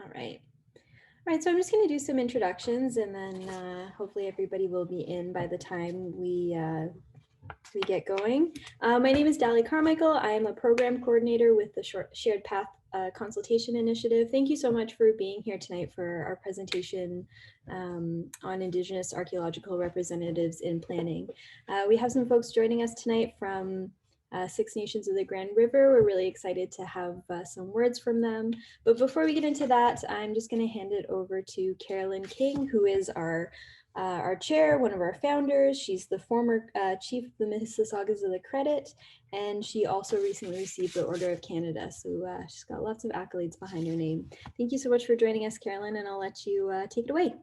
All right. All right, so I'm just going to do some introductions, and then hopefully everybody will be in by the time we get going. My name is Dali Carmichael. I am a program coordinator with the Shared Path Consultation Initiative. Thank you so much for being here tonight for our presentation on Indigenous archaeological representatives in planning. We have some folks joining us tonight from Six Nations of the Grand River. We're really excited to have some words from them. But before we get into that, I'm just going to hand it over to Carolyn King, who is our chair, one of our founders. She's the former chief of the Mississaugas of the Credit, and she also recently received the Order of Canada. So she's got lots of accolades behind her name. Thank you so much for joining us, Carolyn, and I'll let you take it away.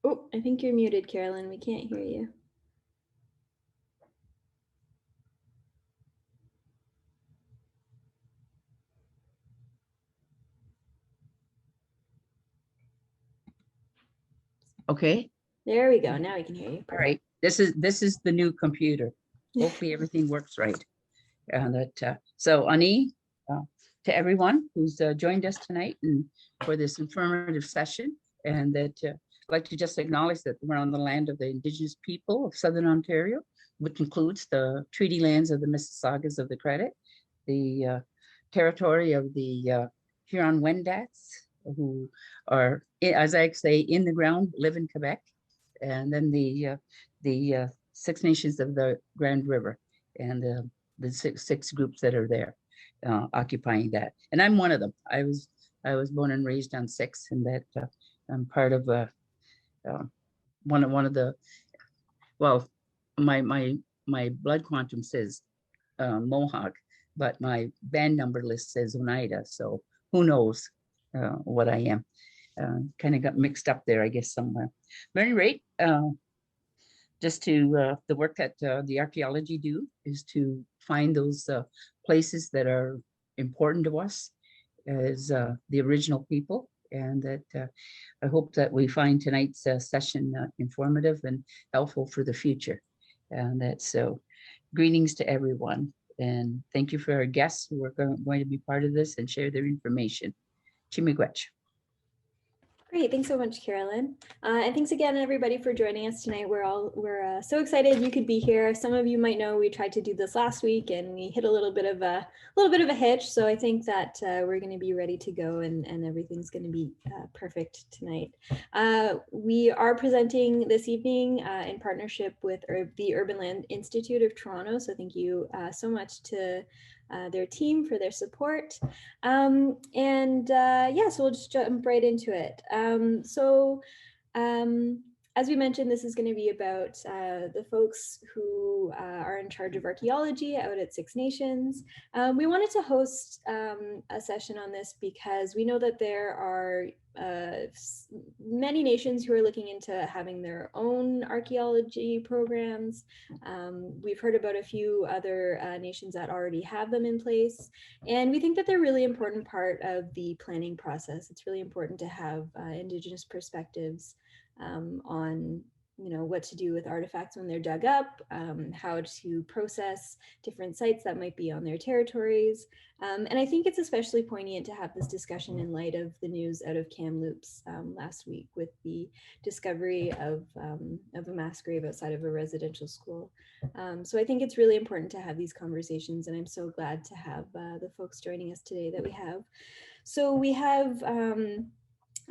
Oh, I think you're muted, Carolyn. We can't hear you. Okay. There we go. Now we can hear you. All right. This is the new computer. Hopefully everything works right. So Ani, to everyone who's joined us tonight and for this informative session, and that I'd like to just acknowledge that we're on the land of the Indigenous people of Southern Ontario, which includes the treaty lands of the Mississaugas of the Credit, the territory of the Huron-Wendat, who are, as I say, in the ground, live in Quebec, and then the Six Nations of the Grand River, and the six groups that are there occupying that. And I'm one of them. I was born and raised on Six, and that I'm part of one of the, well, my blood quantum says Mohawk, but my band number list says Oneida. So who knows what I am? Kind of got mixed up there, I guess, somewhere. But at any rate, just to the work that the archaeology do is to find those places that are important to us as the original people, and that I hope that we find tonight's session informative and helpful for the future. And that's so greetings to everyone, and thank you for our guests who are going to be part of this and share their information. Chimigwech. Great, thanks so much, Carolyn. And thanks again, everybody, for joining us tonight. We're so excited you could be here. Some of you might know we tried to do this last week and we hit a little bit of a hitch. So I think that we're going to be ready to go, and everything's going to be perfect tonight. We are presenting this evening in partnership with the Urban Land Institute of Toronto. So thank you so much to their team for their support. Yeah, so we'll just jump right into it. As we mentioned, this is going to be about the folks who are in charge of archaeology out at Six Nations. We wanted to host a session on this because we know that there are many nations who are looking into having their own archaeology programs. We've heard about a few other nations that already have them in place, and we think that they're a really important part of the planning process. It's really important to have Indigenous perspectives on what to do with artifacts when they're dug up, how to process different sites that might be on their territories. And I think it's especially poignant to have this discussion in light of the news out of Kamloops last week with the discovery of a mass grave outside of a residential school. So I think it's really important to have these conversations, and I'm so glad to have the folks joining us today that we have. So we have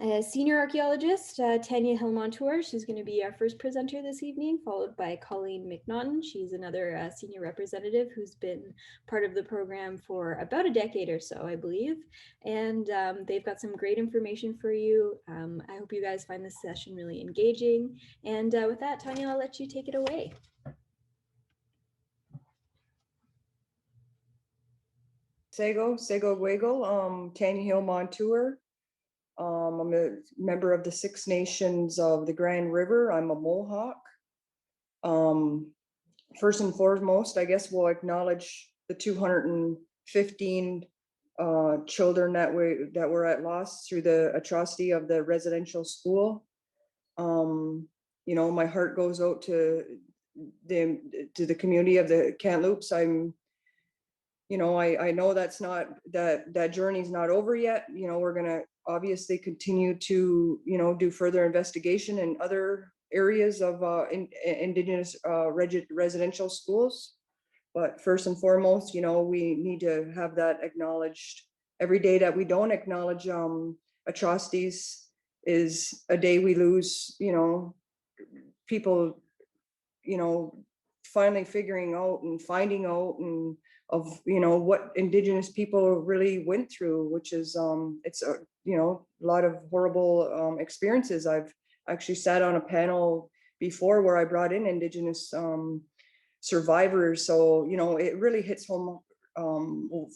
a senior archaeologist, Tanya Hill-Montour. She's going to be our first presenter this evening, followed by Colleen McNaughton. She's another senior representative who's been part of the program for about a decade or so, I believe. And they've got some great information for you. I hope you guys find this session really engaging. And with that, Tanya, I'll let you take it away. Sego Gwegel, Tanya Hill-Montour. I'm a member of the Six Nations of the Grand River. I'm a Mohawk. First and foremost, I guess we'll acknowledge the 215 children that were at loss through the atrocity of the residential school. My heart goes out to the community of the Kamloops. I'm you know, I know that's not, that journey's not over yet. You know, we're gonna obviously continue to, you know, do further investigation in other areas of Indigenous residential schools. But first and foremost, you know, we need to have that acknowledged. Every day that we don't acknowledge atrocities is a day we lose, you know, people, you know, finally figuring out and finding out and of, you know, what Indigenous people really went through, which is it's a, you know, a lot of horrible experiences. I've actually sat on a panel before where I brought in Indigenous survivors. So, you know, it really hits home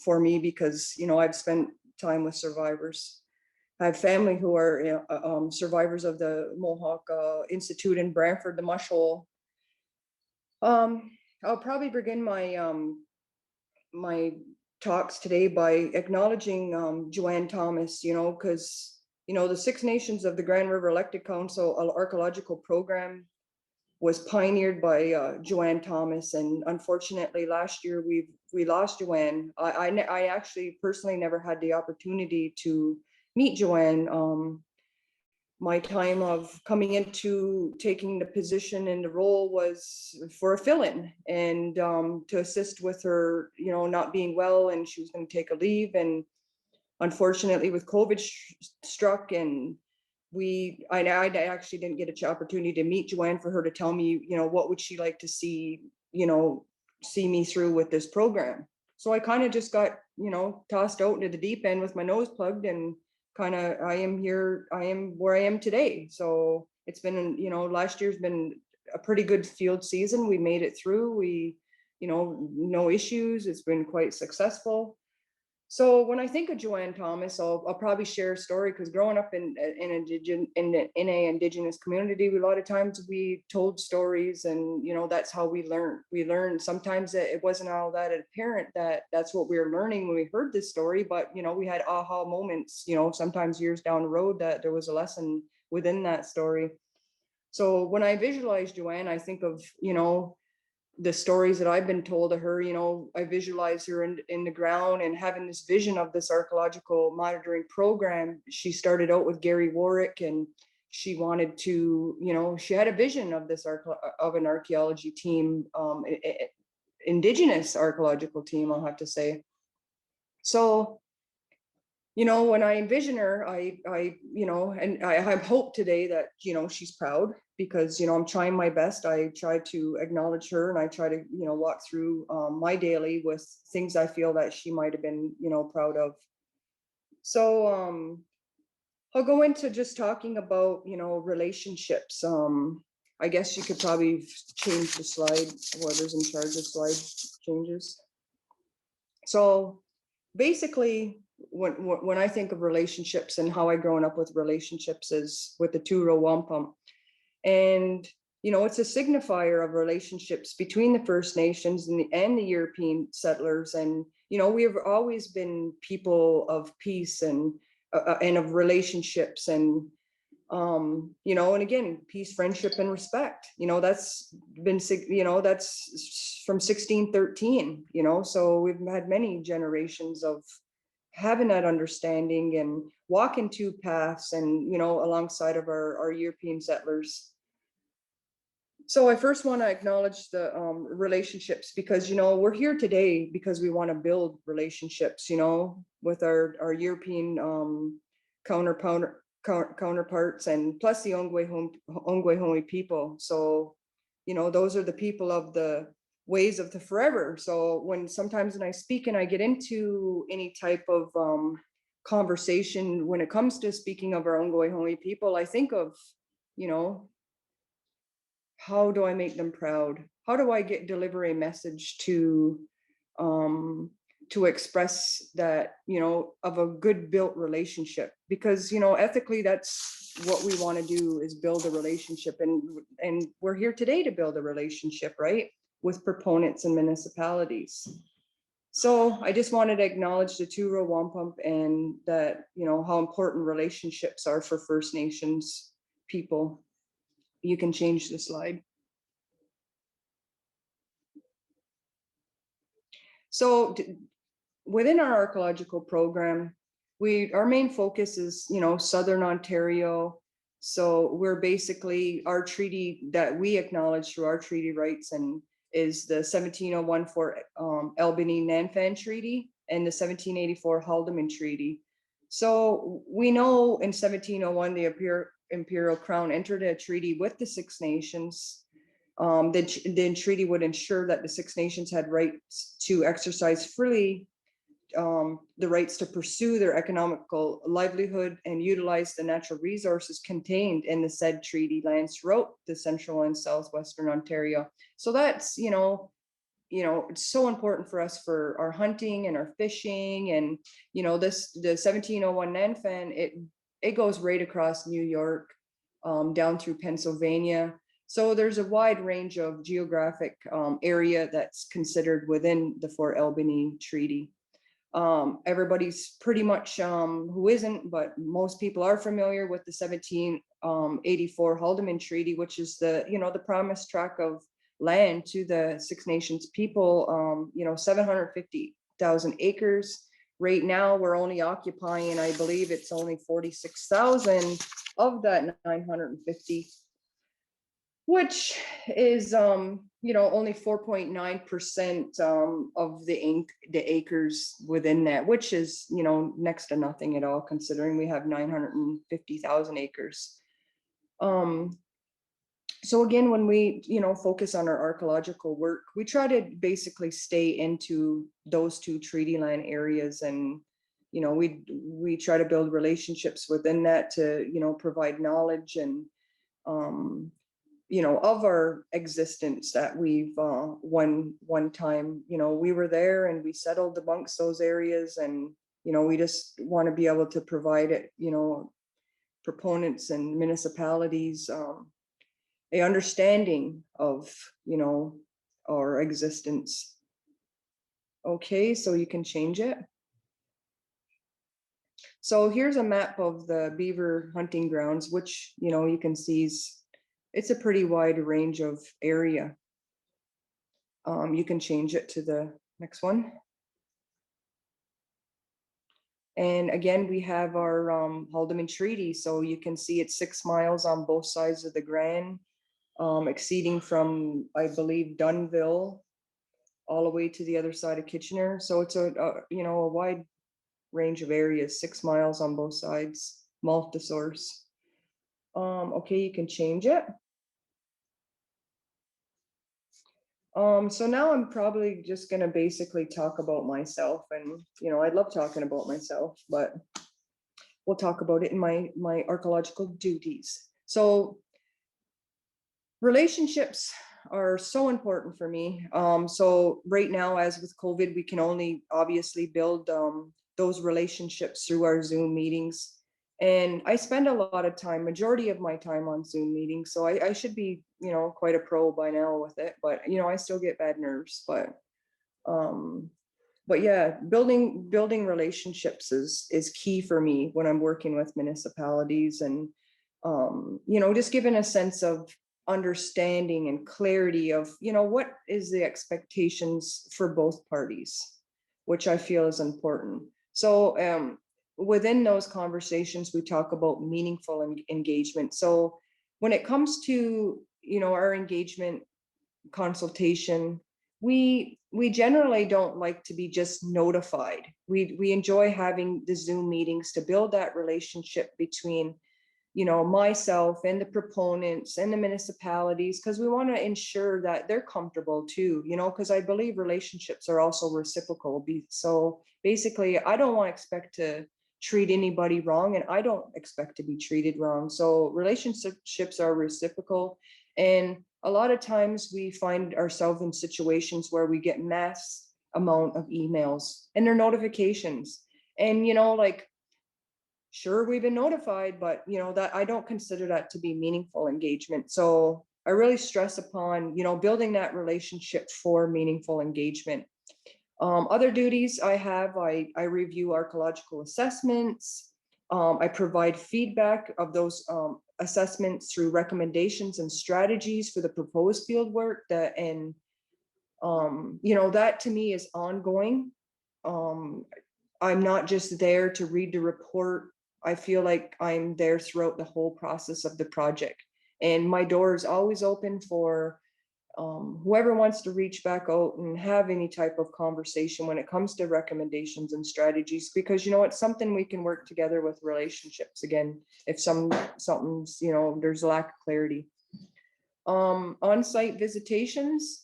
for me because, you know, I've spent time with survivors. I have family who are survivors of the Mohawk Institute in Brantford, the Mush Hole. I'll probably begin my talks today by acknowledging Joanne Thomas, you know, because, you know, the Six Nations of the Grand River Elected Council archaeological program was pioneered by Joanne Thomas, and unfortunately last year we lost Joanne. I actually personally never had the opportunity to meet Joanne. My time of coming into taking the position and the role was for a fill-in and to assist with her, you know, not being well, and she was going to take a leave, and unfortunately with COVID struck, and I actually didn't get an opportunity to meet Joanne for her to tell me, you know, what would she like to see, you know, see me through with this program. So I kind of just got, you know, tossed out into the deep end with my nose plugged, and kind of I am where I am today. So it's been, you know, last year's been a pretty good field season. We made it through. We, you know, no issues. It's been quite successful. So when I think of Joanne Thomas, I'll probably share a story, because growing up in a Indigenous community, a lot of times we told stories, and you know, that's how we learn. We learned sometimes that it wasn't all that apparent that that's what we were learning when we heard this story, but you know, we had aha moments, you know, sometimes years down the road that there was a lesson within that story. So when I visualize Joanne, I think of, you know, the stories that I've been told of her. You know, I visualize her in the ground and having this vision of this archaeological monitoring program. She started out with Gary Warwick, and she wanted to, you know, she had a vision of this of an archaeology team, Indigenous archaeological team, I'll have to say. So, you know, when I envision her, you know, and I have hope today that, you know, she's proud, because, you know, I'm trying my best. I try to acknowledge her, and I try to, you know, walk through my daily with things I feel that she might have been, you know, proud of. So I'll go into just talking about, you know, relationships. I guess you could probably change the slide, whoever's in charge of slide changes. So basically, when I think of relationships and how I grown up with relationships is with the Turo Wampum. And, you know, it's a signifier of relationships between the First Nations and the European settlers. And, you know, we have always been people of peace and of relationships, and, you know, and again, peace, friendship, and respect. You know, that's been, you know, that's from 1613, you know, so we've had many generations of having that understanding and walking two paths, and, you know, alongside of our European settlers. So I first want to acknowledge the relationships, because, you know, we're here today because we want to build relationships, you know, with our European counterparts, and plus the Ongwehome people. So, you know, those are the people of the ways of the forever. So sometimes when I speak and I get into any type of conversation, when it comes to speaking of our Ongwehome people, I think of, you know, how do I make them proud? How do I deliver a message to express that, you know, of a good built relationship? Because, you know, ethically, that's what we want to do, is build a relationship, and we're here today to build a relationship, right, with proponents and municipalities. So I just wanted to acknowledge the Turo Wampum, and that, you know, how important relationships are for First Nations people. You can change the slide. So within our archaeological program, our main focus is, Southern Ontario. So we're basically, our treaty that we acknowledge through our treaty rights and is the 1701 Fort Albany Nanfan Treaty and the 1784 Haldimand Treaty. So we know in 1701 the Imperial Crown entered a treaty with the Six Nations. The treaty would ensure that the Six Nations had rights to exercise freely the rights to pursue their economical livelihood and utilize the natural resources contained in the said treaty lands throughout the central and southwestern Ontario. So that's, it's so important for us for our hunting and our fishing. And, the 1701 Nanfan, it goes right across New York, down through Pennsylvania. So there's a wide range of geographic area that's considered within the Fort Albany Treaty. Everybody's pretty much who isn't, but most people are familiar with the 1784 Haldimand Treaty, which is the promised tract of land to the Six Nations people, 750,000 acres. Right now, we're only occupying, I believe it's only 46,000 of that 950, which is only 4.9% of the acres within that, which is next to nothing at all, considering we have 950,000 acres. So again, when we focus on our archaeological work, we try to basically stay into those two treaty land areas, and we try to build relationships within that to provide knowledge and of our existence, that we've one time, we were there and we settled amongst those areas, and we just want to be able to provide it, proponents and municipalities a understanding of our existence. Okay, so you can change it. So here's a map of the beaver hunting grounds, which you can see it's a pretty wide range of area. You can change it to the next one. And again, we have our Haldimand Treaty. So you can see it's 6 miles on both sides of the Grand, exceeding from, I believe, Dunnville all the way to the other side of Kitchener. So it's a wide range of areas, 6 miles on both sides, multi-source. Okay, you can change it. So now I'm probably just going to basically talk about myself, and I love talking about myself, but we'll talk about it in my archaeological duties. So relationships are so important for me. So right now, as with COVID, we can only obviously build those relationships through our Zoom meetings. And I spend a lot of time, majority of my time on Zoom meetings. So I should be, quite a pro by now with it, but I still get bad nerves, but yeah, building relationships is key for me when I'm working with municipalities, and just giving a sense of understanding and clarity of what is the expectations for both parties, which I feel is important. So within those conversations, we talk about meaningful engagement. So when it comes to our engagement consultation, we generally don't like to be just notified. We enjoy having the Zoom meetings to build that relationship between myself and the proponents and the municipalities, because we want to ensure that they're comfortable too, because I believe relationships are also reciprocal. So basically, I don't want to expect to treat anybody wrong, and I don't expect to be treated wrong. So relationships are reciprocal, and a lot of times we find ourselves in situations where we get mass amount of emails and their notifications, and sure, we've been notified, but that I don't consider that to be meaningful engagement. So I really stress upon building that relationship for meaningful engagement. Other duties I have, I review archaeological assessments. I provide feedback of those assessments through recommendations and strategies for the proposed field work. That to me is ongoing. I'm not just there to read the report. I feel like I'm there throughout the whole process of the project. And my door is always open for whoever wants to reach back out and have any type of conversation when it comes to recommendations and strategies, because it's something we can work together with relationships again, if something's, there's a lack of clarity. On-site visitations,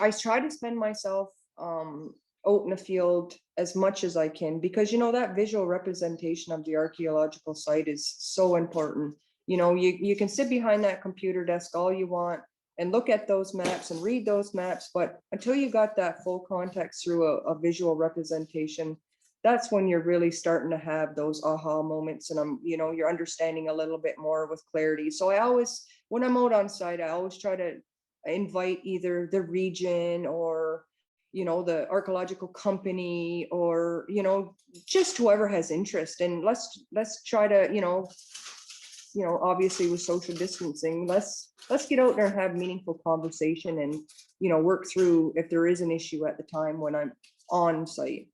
I try to spend myself out in the field as much as I can, because that visual representation of the archaeological site is so important. You can sit behind that computer desk all you want and look at those maps and read those maps, but until you got that full context through a visual representation, that's when you're really starting to have those aha moments, and you're understanding a little bit more with clarity. So I always, when I'm out on site, I always try to invite either the region or the archaeological company, or just whoever has interest, and let's try to obviously with social distancing, let's get out there and have meaningful conversation, and work through if there is an issue at the time when I'm on site.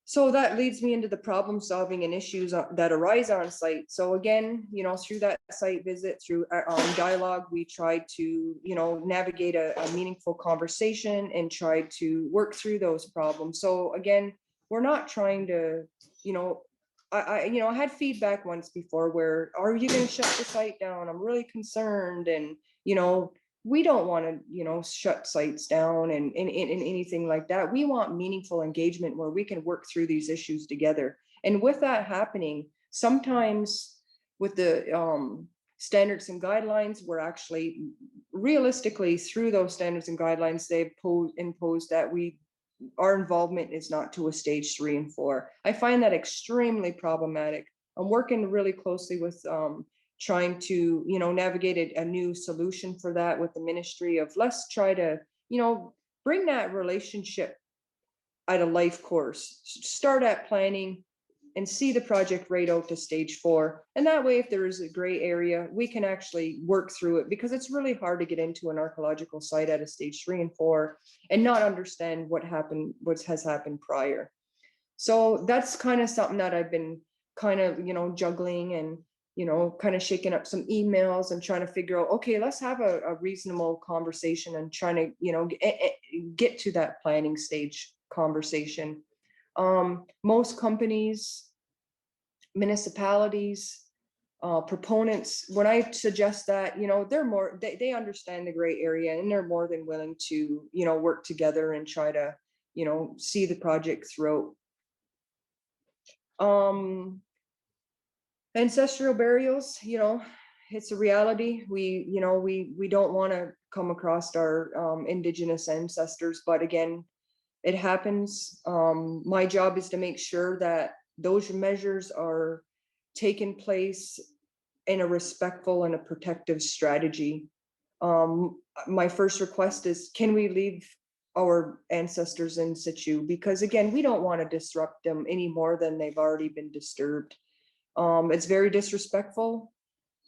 So that leads me into the problem solving and issues that arise on site. So again, through that site visit, through dialogue, we tried to, navigate a meaningful conversation and try to work through those problems. So again, we're not trying to, I had feedback once before where, are you going to shut the site down? I'm really concerned. And, we don't want to, shut sites down and anything like that. We want meaningful engagement where we can work through these issues together. And with that happening, sometimes with the standards and guidelines, we're actually realistically through those standards and guidelines, they've imposed that our involvement is not to a stage 3 and 4. I find that extremely problematic. I'm working really closely with trying to, navigate a new solution for that with the ministry of, let's try to, bring that relationship at a life course, start at planning and see the project right out to stage 4. And that way, if there is a gray area, we can actually work through it, because it's really hard to get into an archaeological site at a stage 3 and 4 and not understand what has happened prior. So that's kind of something that I've been kind of, juggling and, kind of shaking up some emails and trying to figure out, okay, let's have a reasonable conversation and trying to, get to that planning stage conversation. Most companies, municipalities, proponents, when I suggest that, they understand the gray area and they're more than willing to, work together and try to, see the project through. Ancestral burials, it's a reality. We don't want to come across our Indigenous ancestors, but again, it happens. My job is to make sure that those measures are taken place in a respectful and a protective strategy. My first request is, can we leave our ancestors in situ? Because again, we don't want to disrupt them any more than they've already been disturbed. It's very disrespectful.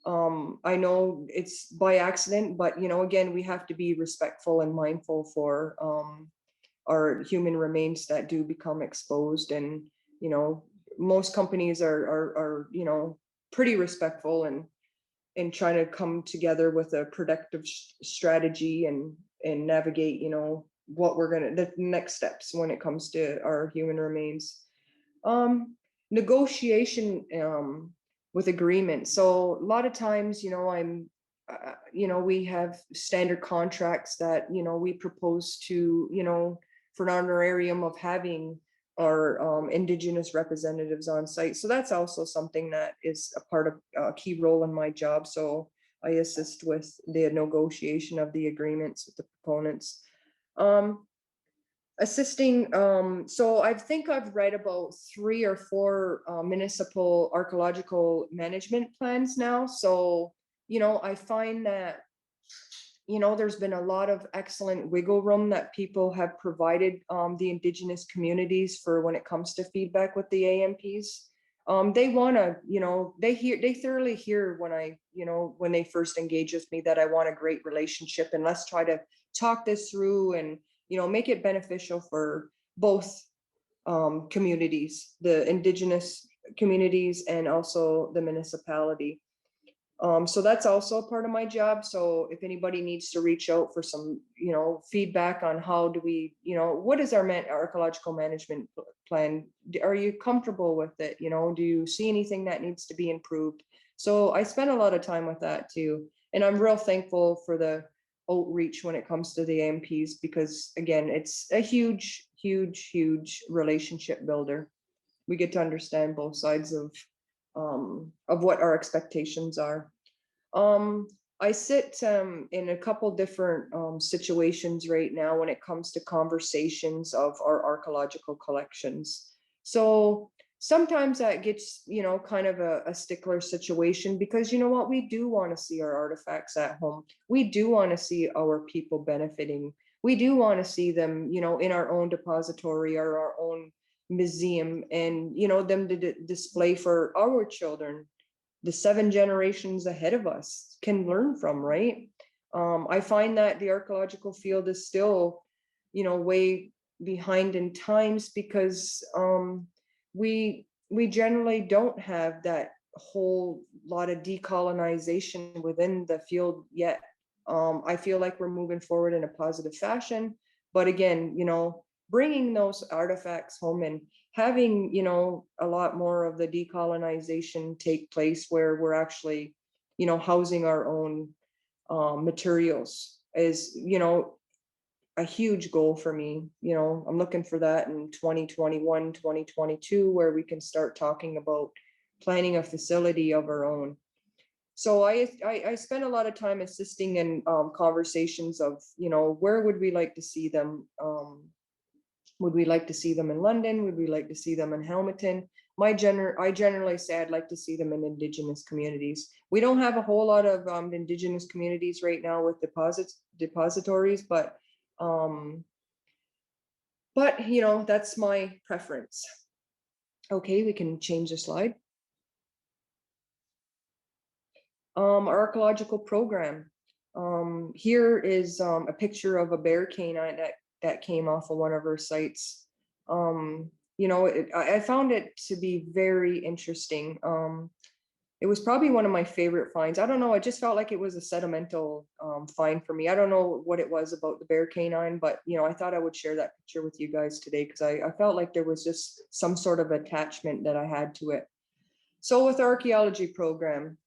I know it's by accident, but again, we have to be respectful and mindful for our human remains that do become exposed. And most companies are pretty respectful and trying to come together with a productive strategy and navigate what the next steps when it comes to our human remains. Negotiation with agreement. So a lot of times, we have standard contracts that, we propose to, for an honorarium of having our Indigenous representatives on site. So that's also something that is a part of a key role in my job. So I assist with the negotiation of the agreements with the proponents. Assisting, so I think I've read about 3 or 4 municipal archaeological management plans now. So, I find that, there's been a lot of excellent wiggle room that people have provided the Indigenous communities for when it comes to feedback with the AMPs. They want to, they thoroughly hear when when they first engage with me that I want a great relationship, and let's try to talk this through and make it beneficial for both communities, the Indigenous communities and also the municipality. So that's also a part of my job. So if anybody needs to reach out for some, feedback on how do we, what is our archaeological management plan? Are you comfortable with it? Do you see anything that needs to be improved? So I spend a lot of time with that too. And I'm real thankful for the outreach when it comes to the AMPs, because again, it's a huge, huge, huge relationship builder. We get to understand both sides of what our expectations are. I sit in a couple different situations right now when it comes to conversations of our archaeological collections. So sometimes that gets, kind of a stickler situation, because you know what, we do want to see our artifacts at home. We do want to see our people benefiting. We do want to see them, in our own depository or our own museum, and them to display for our children, the 7 generations ahead of us can learn from, right? I find that the archaeological field is still, way behind in times, because we generally don't have that whole lot of decolonization within the field yet. I feel like we're moving forward in a positive fashion, but again, bringing those artifacts home and having, a lot more of the decolonization take place, where we're actually, housing our own materials is, a huge goal for me. I'm looking for that in 2021, 2022, where we can start talking about planning a facility of our own. So I spend a lot of time assisting in conversations of, where would we like to see them? Would we like to see them in London? Would we like to see them in Hamilton? I generally say I'd like to see them in Indigenous communities. We don't have a whole lot of Indigenous communities right now with depositories, but that's my preference. Okay, we can change the slide. Our archaeological program. Here is a picture of a bear canine that came off of one of our sites. I found it to be very interesting. It was probably one of my favorite finds. I don't know, I just felt like it was a sentimental find for me. I don't know what it was about the bear canine, but I thought I would share that picture with you guys today, because I felt like there was just some sort of attachment that I had to it. So with the archaeology program,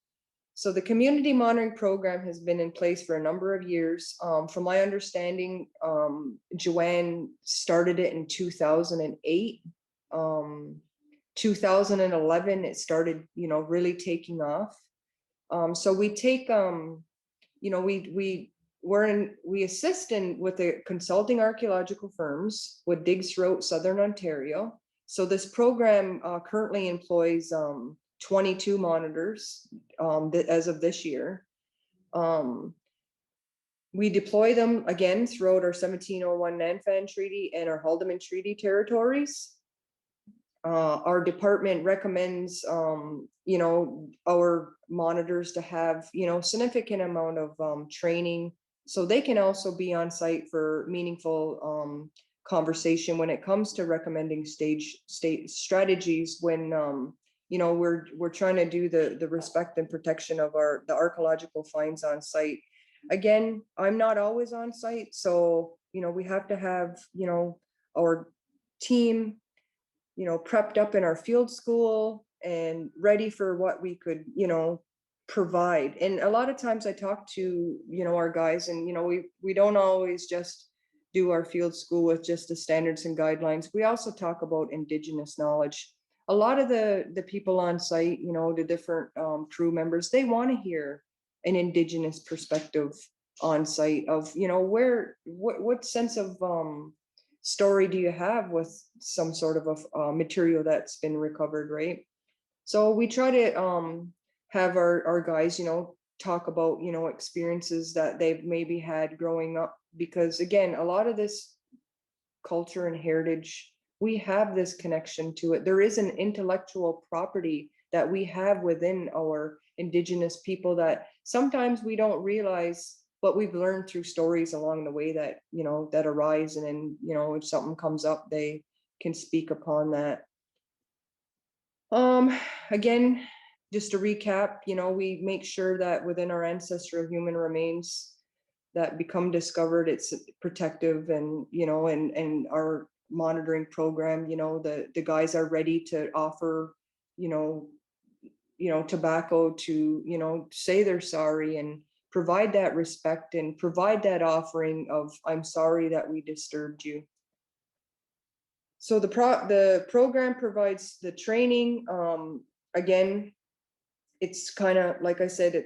so the community monitoring program has been in place for a number of years. From my understanding, Joanne started it in 2008. 2011, it started, really taking off. So we take, we assist with the consulting archaeological firms with digs throughout Southern Ontario. So this program currently employs 22 monitors as of this year. We deploy them again throughout our 1701 Nanfan Treaty and our Haldimand Treaty territories. Our department recommends, our monitors to have, significant amount of training, so they can also be on site for meaningful conversation when it comes to recommending state strategies when we're trying to do the respect and protection of the archaeological finds on site. Again, I'm not always on site, so we have to have our team prepped up in our field school and ready for what we could provide. And a lot of times I talk to our guys, and we don't always just do our field school with just the standards and guidelines. We also talk about Indigenous knowledge. A lot of the people on site, the different crew members, they want to hear an Indigenous perspective on site of what sense of story do you have with some sort of a material that's been recovered, right? So we try to have our guys talk about experiences that they've maybe had growing up, because again, a lot of this culture and heritage, we have this connection to it. There is an intellectual property that we have within our Indigenous people that sometimes we don't realize but we've learned through stories along the way that, you know, that arise, and then, you know, if something comes up, they can speak upon that. Again, just to recap, you know, we make sure that within our ancestral human remains that become discovered, it's protective, and, you know, and our monitoring program, you know, the guys are ready to offer, you know, tobacco to, you know, say they're sorry and provide that respect and provide that offering of, I'm sorry that we disturbed you. So the program provides the training. Again, it's kind of, like I said,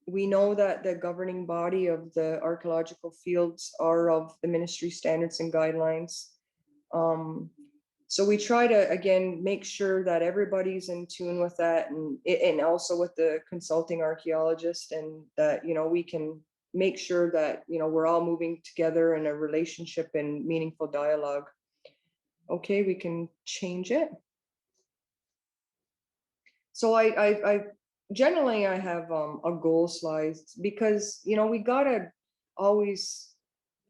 we know that the governing body of the archaeological fields are of the ministry standards and guidelines. So we try to, again, make sure that everybody's in tune with that, and also with the consulting archaeologist, and that, you know, we can make sure that, you know, we're all moving together in a relationship and meaningful dialogue. Okay, we can change it. So I generally I have a goal slide, because, you know, we gotta always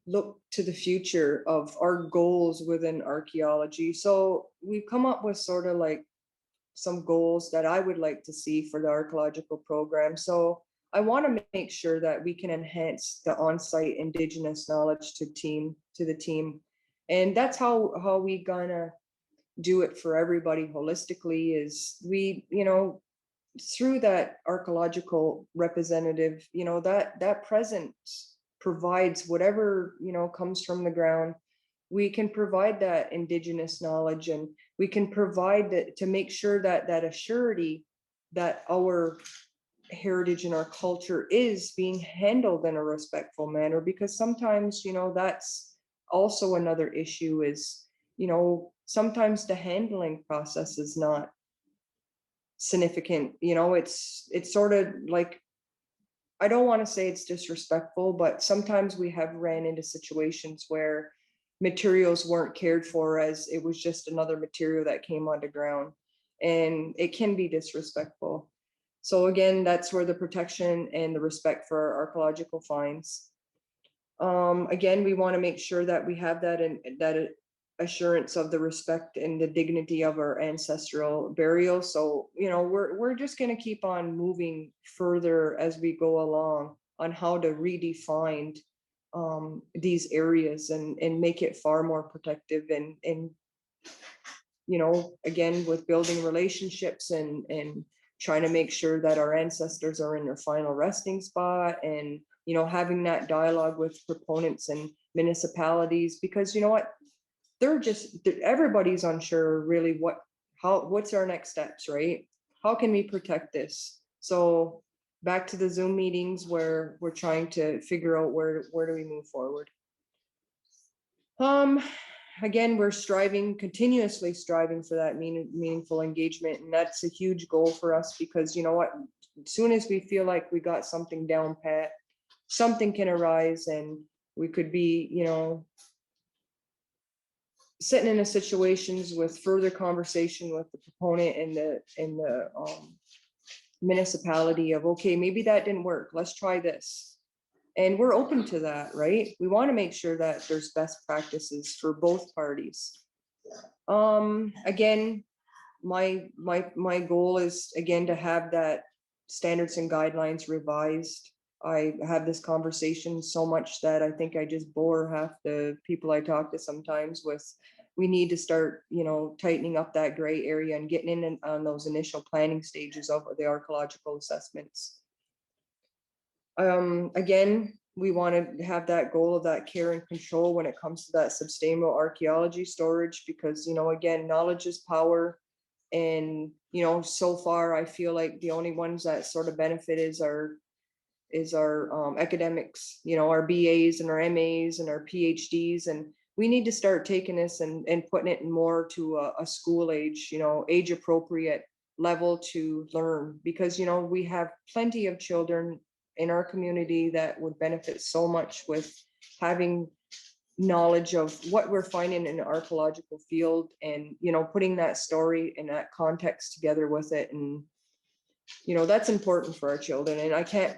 look to the future of our goals within archaeology. So we've come up with sort of like some goals that I would like to see for the archaeological program. So I want to make sure that we can enhance the on-site Indigenous knowledge to the team. And that's how we gonna do it for everybody holistically, is we, you know, through that archaeological representative, you know, that presence provides whatever, you know, comes from the ground. We can provide that Indigenous knowledge, and we can provide that to make sure that that assurity that our heritage and our culture is being handled in a respectful manner. Because sometimes, you know, that's also another issue, is, you know, sometimes the handling process is not significant. You know, it's sort of like, I don't want to say it's disrespectful, but sometimes we have ran into situations where materials weren't cared for, as it was just another material that came onto ground, and it can be disrespectful. So again, that's where the protection and the respect for our archaeological finds. Again, we want to make sure that we have that, and that assurance of the respect and the dignity of our ancestral burial. So, you know, we're just going to keep on moving further as we go along on how to redefine these areas, and make it far more protective, and you know, again, with building relationships, and trying to make sure that our ancestors are in their final resting spot, and, you know, having that dialogue with proponents and municipalities, because, you know what, everybody's unsure really what's our next steps, right? How can we protect this? So back to the Zoom meetings where we're trying to figure out where do we move forward. Again, we're continuously striving for that meaningful engagement, and that's a huge goal for us, because, you know what, as soon as we feel like we got something down pat, something can arise, and we could be, you know, sitting in a situations with further conversation with the proponent and the municipality of, okay, maybe that didn't work, let's try this. And we're open to that, right? We want to make sure that there's best practices for both parties. Again, my goal is, again, to have that standards and guidelines revised. I have this conversation so much that I think I just bore half the people I talk to sometimes with, we need to start, you know, tightening up that gray area and getting in on those initial planning stages of the archaeological assessments. Again, we want to have that goal of that care and control when it comes to that sustainable archaeology storage, because, you know, again, knowledge is power. And, you know, so far I feel like the only ones that sort of benefit is our academics, you know, our BAs and our MAs and our PhDs. And we need to start taking this and putting it more to a school age, you know, age appropriate level to learn, because, you know, we have plenty of children in our community that would benefit so much with having knowledge of what we're finding in the archaeological field, and, you know, putting that story and that context together with it. And, you know, that's important for our children. And I can't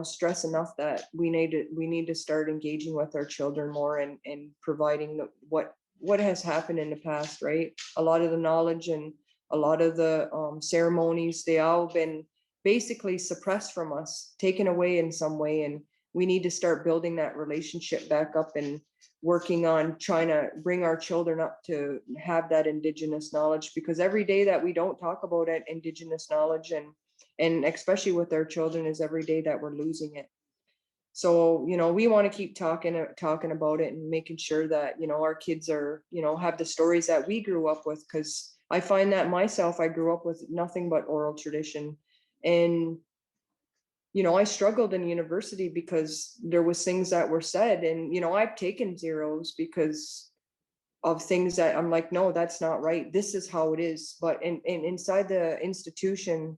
stress enough that we need to start engaging with our children more and providing what has happened in the past, right? A lot of the knowledge and a lot of the ceremonies, they all been basically suppressed from us, taken away in some way. And we need to start building that relationship back up and working on trying to bring our children up to have that Indigenous knowledge, because every day that we don't talk about it, Indigenous knowledge, and especially with our children, is every day that we're losing it. So, we want to keep talking about it and making sure that, our kids are, have the stories that we grew up with. Because I find that myself, I grew up with nothing but oral tradition. And, I struggled in university because there was things that were said, and, I've taken zeros because of things that I'm like, no, that's not right. This is how it is. But inside the institution,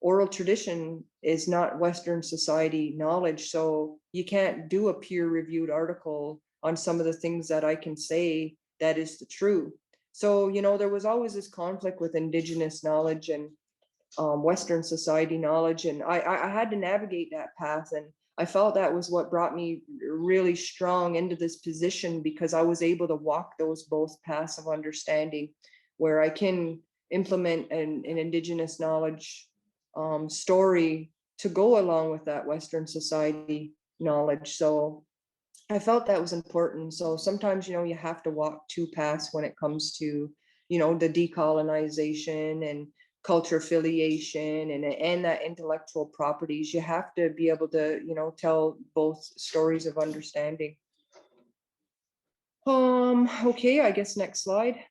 oral tradition is not Western society knowledge. So you can't do a peer-reviewed article on some of the things that I can say that is the true. So, there was always this conflict with Indigenous knowledge and Western society knowledge. And I had to navigate that path. And I felt that was what brought me really strong into this position, because I was able to walk those both paths of understanding, where I can implement an Indigenous knowledge story to go along with that Western society knowledge. So I felt that was important. So sometimes, you have to walk two paths when it comes to, the decolonization and culture affiliation and that intellectual properties. You have to be able to, tell both stories of understanding. Okay, I guess next slide.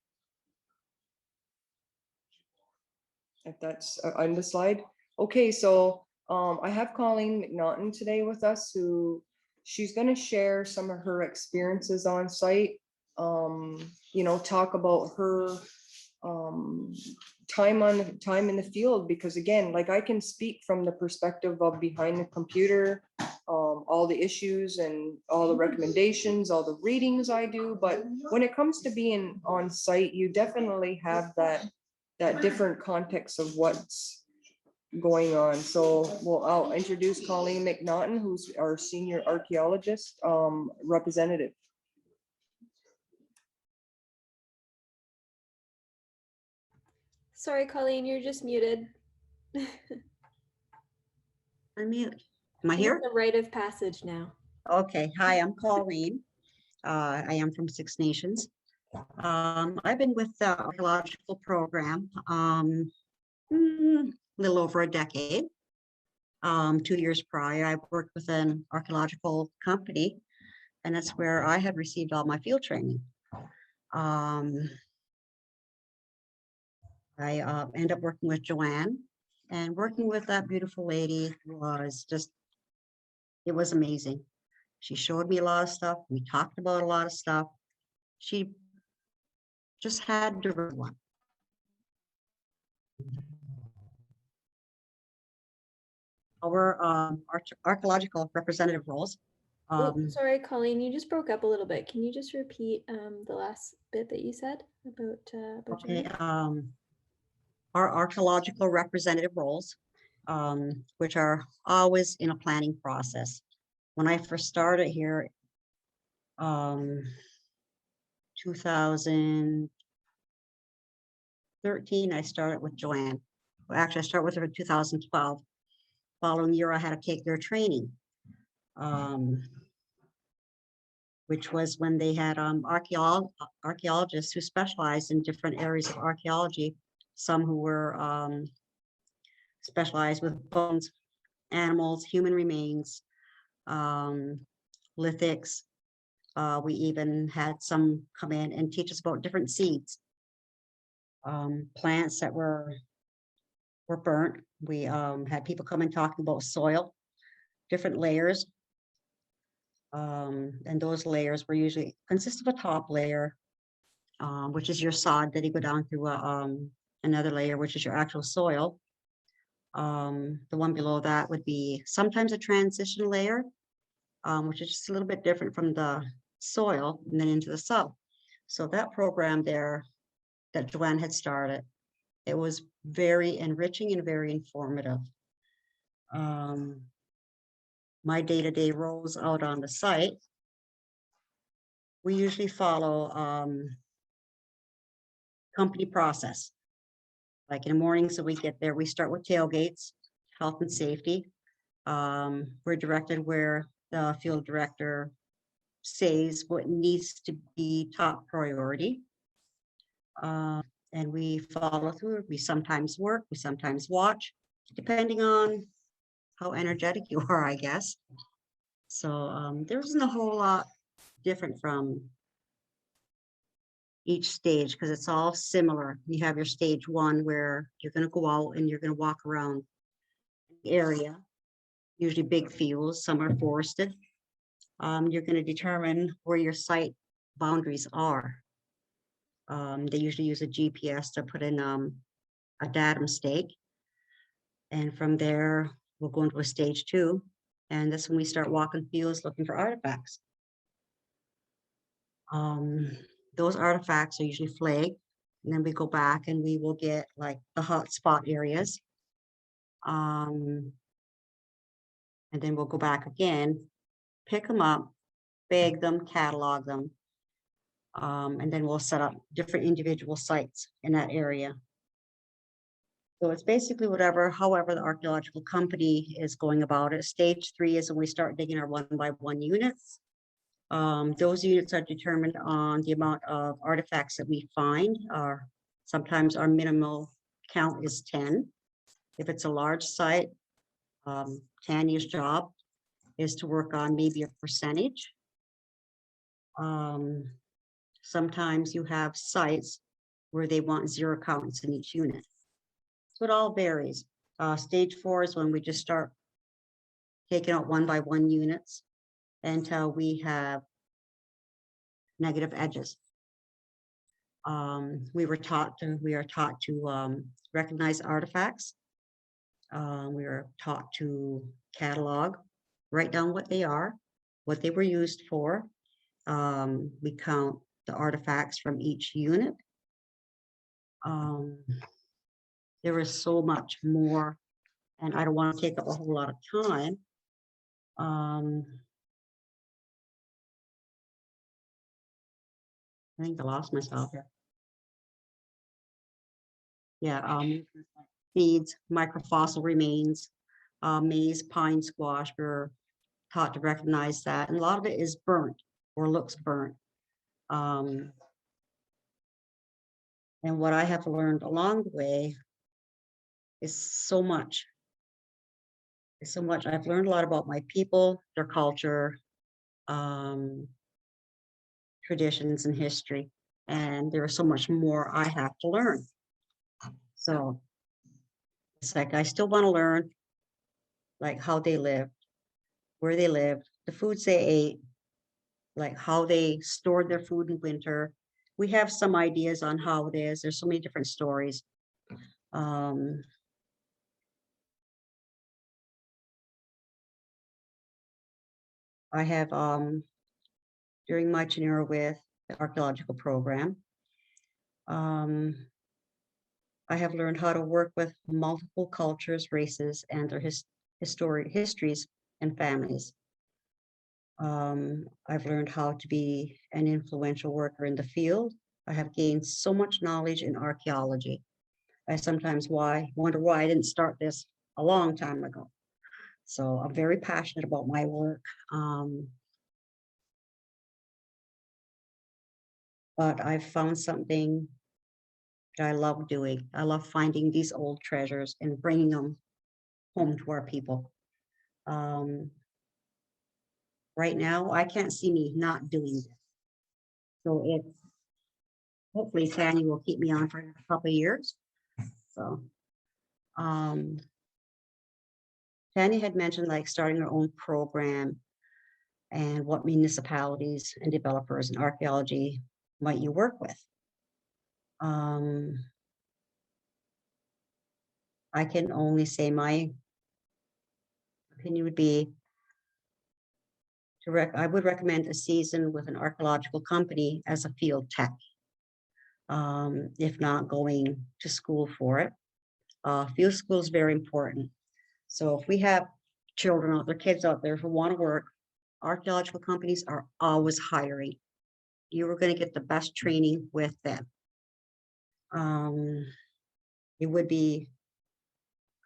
If that's on the slide. Okay, so I have Colleen McNaughton today with us, who she's going to share some of her experiences on site, talk about her time in the field, because again, like, I can speak from the perspective of behind the computer, all the issues and all the recommendations, all the readings I do, but when it comes to being on site, you definitely have that different context of what's going on. So, I'll introduce Colleen McNaughton, who's our senior archaeologist representative. Sorry, Colleen, you're just muted. I'm mute. Am I You have here? the rite of passage now. Okay. Hi, I'm Colleen. I am from Six Nations. I've been with the archaeological program a little over a decade. 2 years prior, I worked with an archaeological company, and that's where I had received all my field training. I ended up working with Joanne, and working with that beautiful lady was just, it was amazing. She showed me a lot of stuff. We talked about a lot of stuff. She just had to one. Our archaeological representative roles. Sorry, Colleen, you just broke up a little bit. Can you just repeat the last bit that you said about okay, our archaeological representative roles, which are always in a planning process. When I first started here, 2013, I started with Joanne. Well, actually, I started with her in 2012. Following year, I had to take their training, which was when they had archaeologists who specialized in different areas of archaeology. Some who were specialized with bones, animals, human remains, lithics. We even had some come in and teach us about different seeds, plants that were burnt. We had people come and talking about soil, different layers. And those layers were usually consist of a top layer, which is your sod that you go down through another layer, which is your actual soil. The one below that would be sometimes a transition layer, which is just a little bit different from the soil, and then into the sub. So that program there that Joanne had started, it was very enriching and very informative. my day-to-day roles out on the site, we usually follow company process. Like in the morning, so we get there, we start with tailgates, health and safety. We're directed where the field director says what needs to be top priority. And we follow through. We sometimes work, we sometimes watch, depending on how energetic you are, I guess. So there isn't a whole lot different from each stage because it's all similar. You have your stage one where you're going to go out and you're going to walk around the area, usually big fields, some are forested. You're going to determine where your site boundaries are. They usually use a GPS to put in a datum stake. And from there, we'll go into a stage two. And that's when we start walking fields looking for artifacts. Those artifacts are usually flagged. And then we go back and we will get like the hot spot areas. And then we'll go back again, pick them up, bag them, catalog them. And then we'll set up different individual sites in that area. So it's basically however the archaeological company is going about it. Stage three is when we start digging our 1-by-1 units. Those units are determined on the amount of artifacts that we find. Sometimes our minimal count is 10. If it's a large site, Tanya's job is to work on maybe a percentage. Sometimes you have sites where they want 0 counts in each unit. So it all varies. Stage 4 is when we just start taking out 1-by-1 units until we have negative edges. We are taught to recognize artifacts. We are taught to catalog, write down what they are, what they were used for. We count the artifacts from each unit. There is so much more, and I don't want to take up a whole lot of time. I think I lost myself here. Yeah, seeds, microfossil remains, maize, pine, squash. We're taught to recognize that, and a lot of it is burnt or looks burnt. And what I have learned along the way is so much. It's so much. I've learned a lot about my people, their culture, traditions, and history. And there is so much more I have to learn. So it's like I still want to learn, like how they lived, where they lived, the foods they ate, like how they stored their food in winter. We have some ideas on how it is. There's so many different stories. I have, during my tenure with the archaeological program, I have learned how to work with multiple cultures, races, and their histories and families. I've learned how to be an influential worker in the field. I have gained so much knowledge in archaeology. I sometimes wonder why I didn't start this a long time ago. So I'm very passionate about my work. But I've found something that I love doing. I love finding these old treasures and bringing them home to our people. Right now, I can't see me not doing this. So it's hopefully Tanya will keep me on for a couple of years. So Tanya had mentioned like starting her own program and what municipalities and developers in archaeology might you work with. I can only say my opinion would be I would recommend a season with an archaeological company as a field tech, if not going to school for it. Field school is very important. So if we have children out there, kids out there who want to work, archaeological companies are always hiring. You are going to get the best training with them. It would be,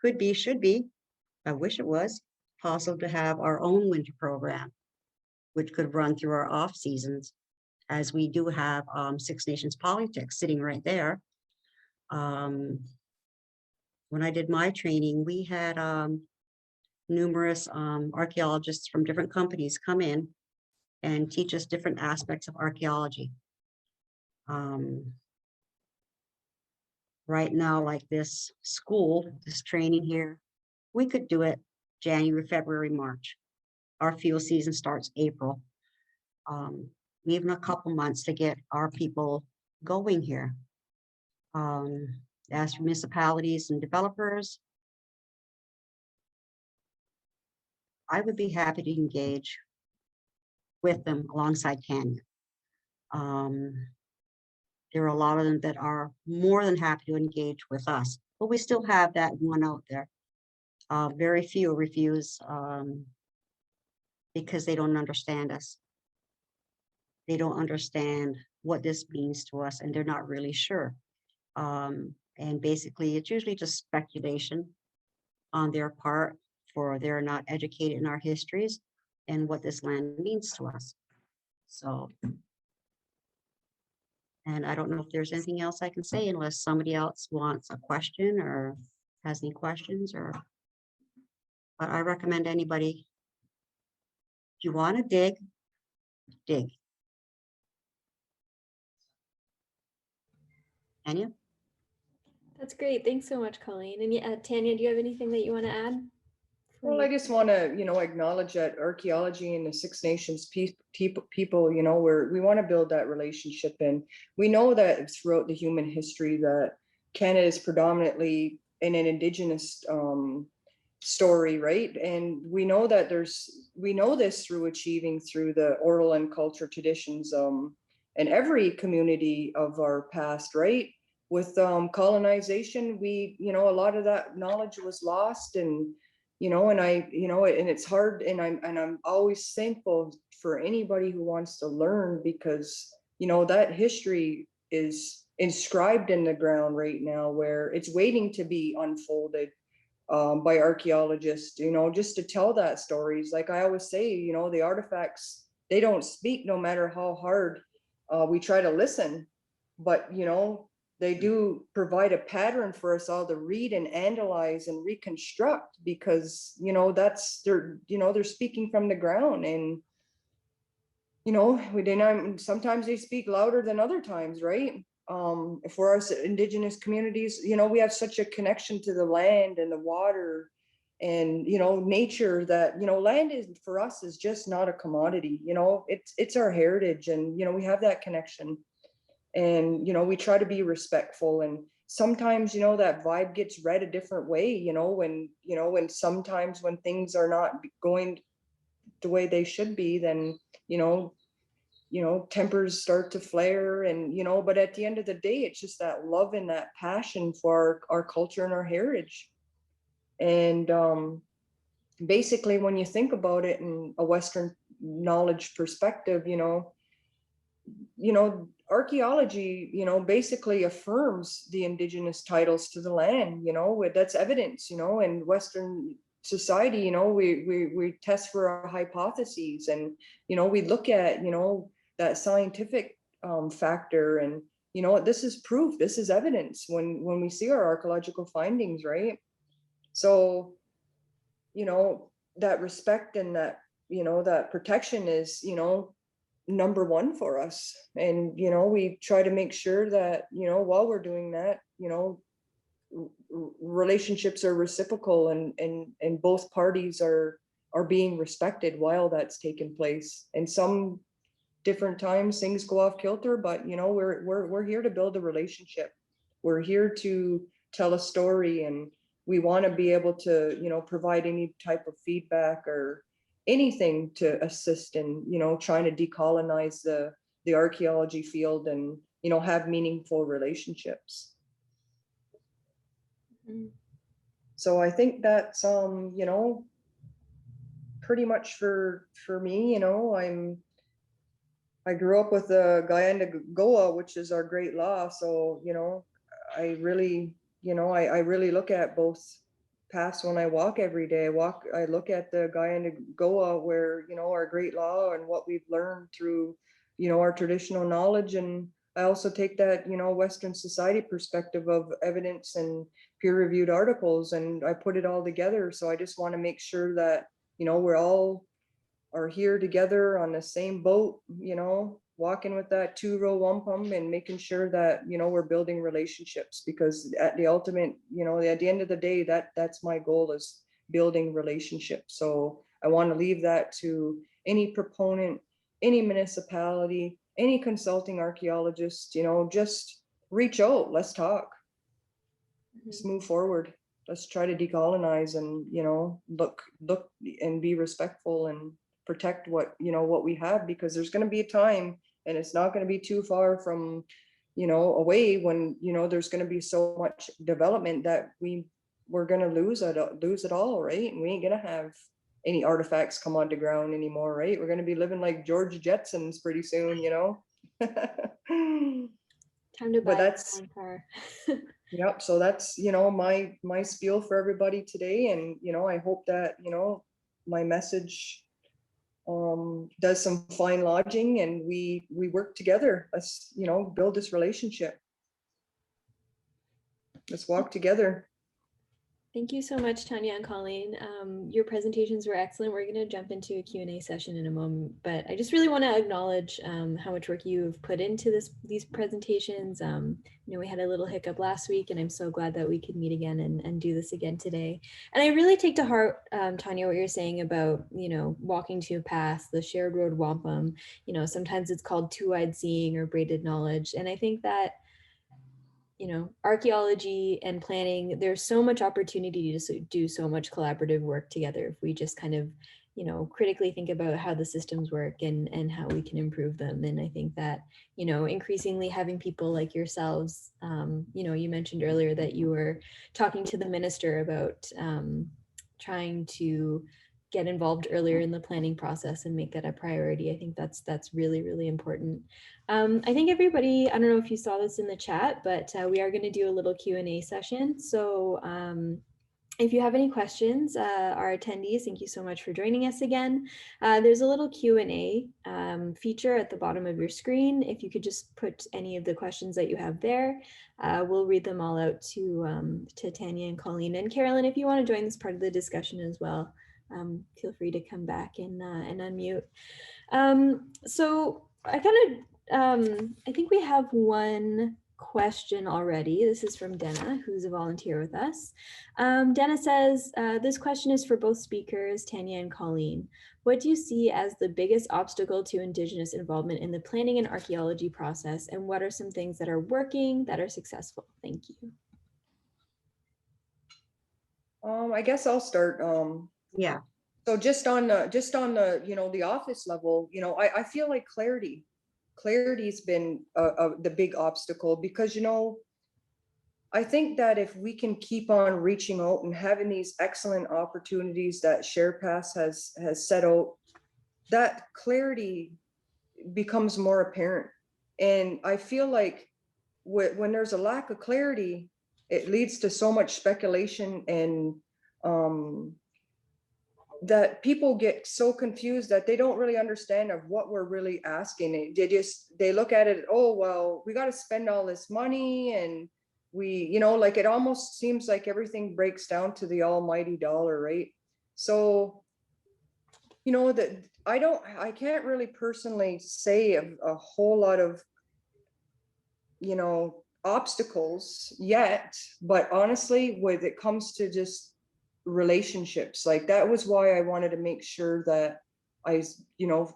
could be, should be, I wish it was possible to have our own winter program, which could run through our off seasons, as we do have Six Nations politics sitting right there. When I did my training, we had numerous archaeologists from different companies come in and teach us different aspects of archaeology. Right now, like this school, this training here, we could do it January, February, March. Our field season starts April. Even a couple months to get our people going here. As for municipalities and developers, I would be happy to engage with them alongside Canyon. There are a lot of them that are more than happy to engage with us, but we still have that one out there. Very few refuse because they don't understand us. They don't understand what this means to us, and they're not really sure. And basically, it's usually just speculation on their part, for they're not educated in our histories and what this land means to us. So, and I don't know if there's anything else I can say unless somebody else wants a question or has any questions, or, but I recommend anybody, if you want to dig, dig. Anya? That's great. Thanks so much, Colleen. And yeah, Tanya, do you have anything that you want to add? Well, I just want to, acknowledge that archaeology and the Six Nations people, where we want to build that relationship. And we know that throughout the human history that Canada is predominantly in an Indigenous story, right? And we know that we know this through the oral and culture traditions in every community of our past, right? With colonization, a lot of that knowledge was lost, and and it's hard, and I'm always thankful for anybody who wants to learn, because that history is inscribed in the ground right now, where it's waiting to be unfolded by archaeologists, just to tell that stories. Like I always say, the artifacts, they don't speak no matter how hard we try to listen, but they do provide a pattern for us all to read and analyze and reconstruct, because they're speaking from the ground. And sometimes they speak louder than other times, right? For us Indigenous communities, we have such a connection to the land and the water and nature, that land is, for us, is just not a commodity. It's our heritage, and we have that connection. And we try to be respectful, and sometimes that vibe gets read a different way, when sometimes when things are not going the way they should be, then tempers start to flare, and but at the end of the day, it's just that love and that passion for our culture and our heritage. And basically, when you think about it in a Western knowledge perspective, archaeology, basically affirms the Indigenous titles to the land. That's evidence. In Western society, we test for our hypotheses, and we look at that scientific factor, and this is proof, this is evidence when we see our archaeological findings, right? So that respect and that that protection is number one for us. And we try to make sure that while we're doing that, relationships are reciprocal, and both parties are being respected while that's taking place. And some different times things go off kilter, but we're here to build a relationship. We're here to tell a story, and we want to be able to provide any type of feedback or anything to assist in trying to decolonize the archaeology field, and have meaningful relationships. Mm-hmm. So I think that's pretty much for me, you know. I grew up with the Goa, which is our great law. So, you know, I really, you know, I really look at both paths when I walk every day. I look at the Goa where, you know, our great law and what we've learned through, you know, our traditional knowledge. And I also take that, you know, Western society perspective of evidence and peer-reviewed articles, and I put it all together. So I just want to make sure that, you know, we're all are here together on the same boat, you know, walking with that 2-row wampum and making sure that, you know, we're building relationships, because at the ultimate, you know, at the end of the day, that's my goal, is building relationships. So I want to leave that to any proponent, any municipality, any consulting archaeologist, you know, just reach out, let's talk, let's move forward. Let's try to decolonize and, you know, look and be respectful and protect what, you know, what we have, because there's going to be a time, and it's not going to be too far from, you know, away, when, you know, there's going to be so much development that we're going to lose it all, right? And we ain't going to have any artifacts come onto ground anymore, right? We're going to be living like George Jetsons pretty soon, you know. Time to buy But that's a car. Yep. So that's, you know, my spiel for everybody today. And, you know, I hope that, you know, my message does some fine lodging, and we work together. Let's, you know, build this relationship. Let's walk together. Thank you so much, Tanya and Colleen. Your presentations were excellent. We're going to jump into a Q&A session in a moment, but I just really want to acknowledge how much work you've put into these presentations. You know, we had a little hiccup last week, and I'm so glad that we could meet again and do this again today. And I really take to heart, Tanya, what you're saying about, you know, walking to a path, the shared road wampum. You know, sometimes it's called two-eyed seeing or braided knowledge. And I think that, you know, archaeology and planning, there's so much opportunity to do so much collaborative work together if we just kind of, you know, critically think about how the systems work and how we can improve them. And I think that, you know, increasingly having people like yourselves, you know, you mentioned earlier that you were talking to the minister about trying to get involved earlier in the planning process and make that a priority. I think that's really, really important. I think everybody, I don't know if you saw this in the chat, but we are going to do a little Q&A session. So if you have any questions, our attendees, thank you so much for joining us again. There's a little Q&A feature at the bottom of your screen. If you could just put any of the questions that you have there, we'll read them all out to Tanya and Colleen. And Carolyn, if you want to join this part of the discussion as well, feel free to come back and unmute. So I think we have one question already. This is from Denna, who's a volunteer with us. Denna says, this question is for both speakers, Tanya and Colleen. What do you see as the biggest obstacle to Indigenous involvement in the planning and archaeology process? And what are some things that are working, that are successful? Thank you. I guess I'll start. Yeah. So just on the, you know, the office level, you know, I feel like clarity's been the big obstacle, because, you know, I think that if we can keep on reaching out and having these excellent opportunities that Shared Path has set out, that clarity becomes more apparent. And I feel like when there's a lack of clarity, it leads to so much speculation, and that people get so confused that they don't really understand of what we're really asking. They look at it, oh, well, we got to spend all this money, and we, you know, like, it almost seems like everything breaks down to the almighty dollar, right? So, you know, that I can't really personally say a whole lot of, you know, obstacles yet, but honestly, when it comes to just relationships, like, that was why I wanted to make sure that I, you know,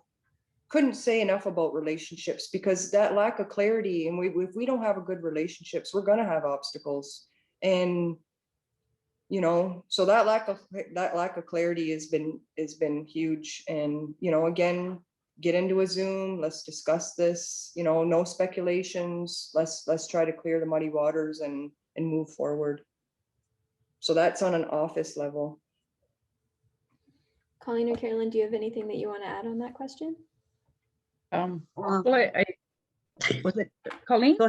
couldn't say enough about relationships, because that lack of clarity, and if we don't have a good relationships, we're going to have obstacles. And, you know, so that lack of clarity has been huge. And, you know, again, get into a Zoom, let's discuss this, you know, no speculations, let's try to clear the muddy waters and move forward. So that's on an office level. Colleen or Carolyn, do you have anything that you want to add on that question? Well, I was it Colleen? Go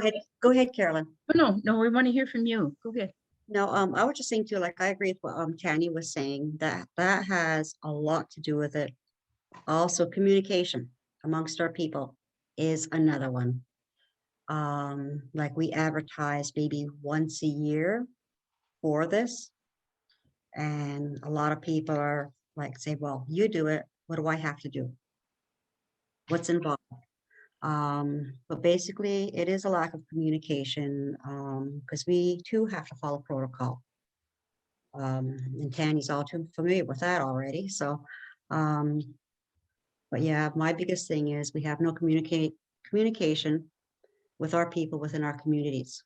ahead, Carolyn. Oh, no, we want to hear from you. Go ahead. No, I was just saying too, like I agree with what Tanya was saying, that has a lot to do with it. Also, communication amongst our people is another one. Like we advertise maybe once a year for this, and a lot of people are like, say, well, you do it, what do I have to do? What's involved? But basically it is a lack of communication, because we too have to follow protocol. And Tanya's all too familiar with that already. So, but yeah, my biggest thing is we have no communication with our people within our communities.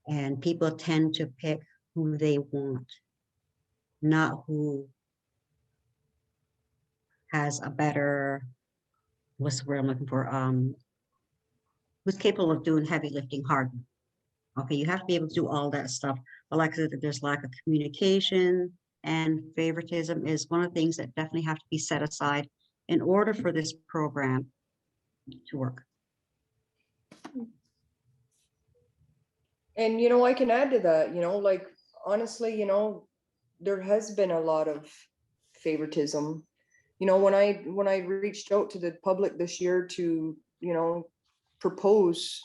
And people tend to pick who they want, not who has a better, what's the word I'm looking for? Who's capable of doing heavy lifting hard. Okay, you have to be able to do all that stuff. But like I said, there's lack of communication, and favoritism is one of the things that definitely have to be set aside in order for this program to work. And, I can add to that, like, honestly, there has been a lot of favoritism. When I reached out to the public this year to, propose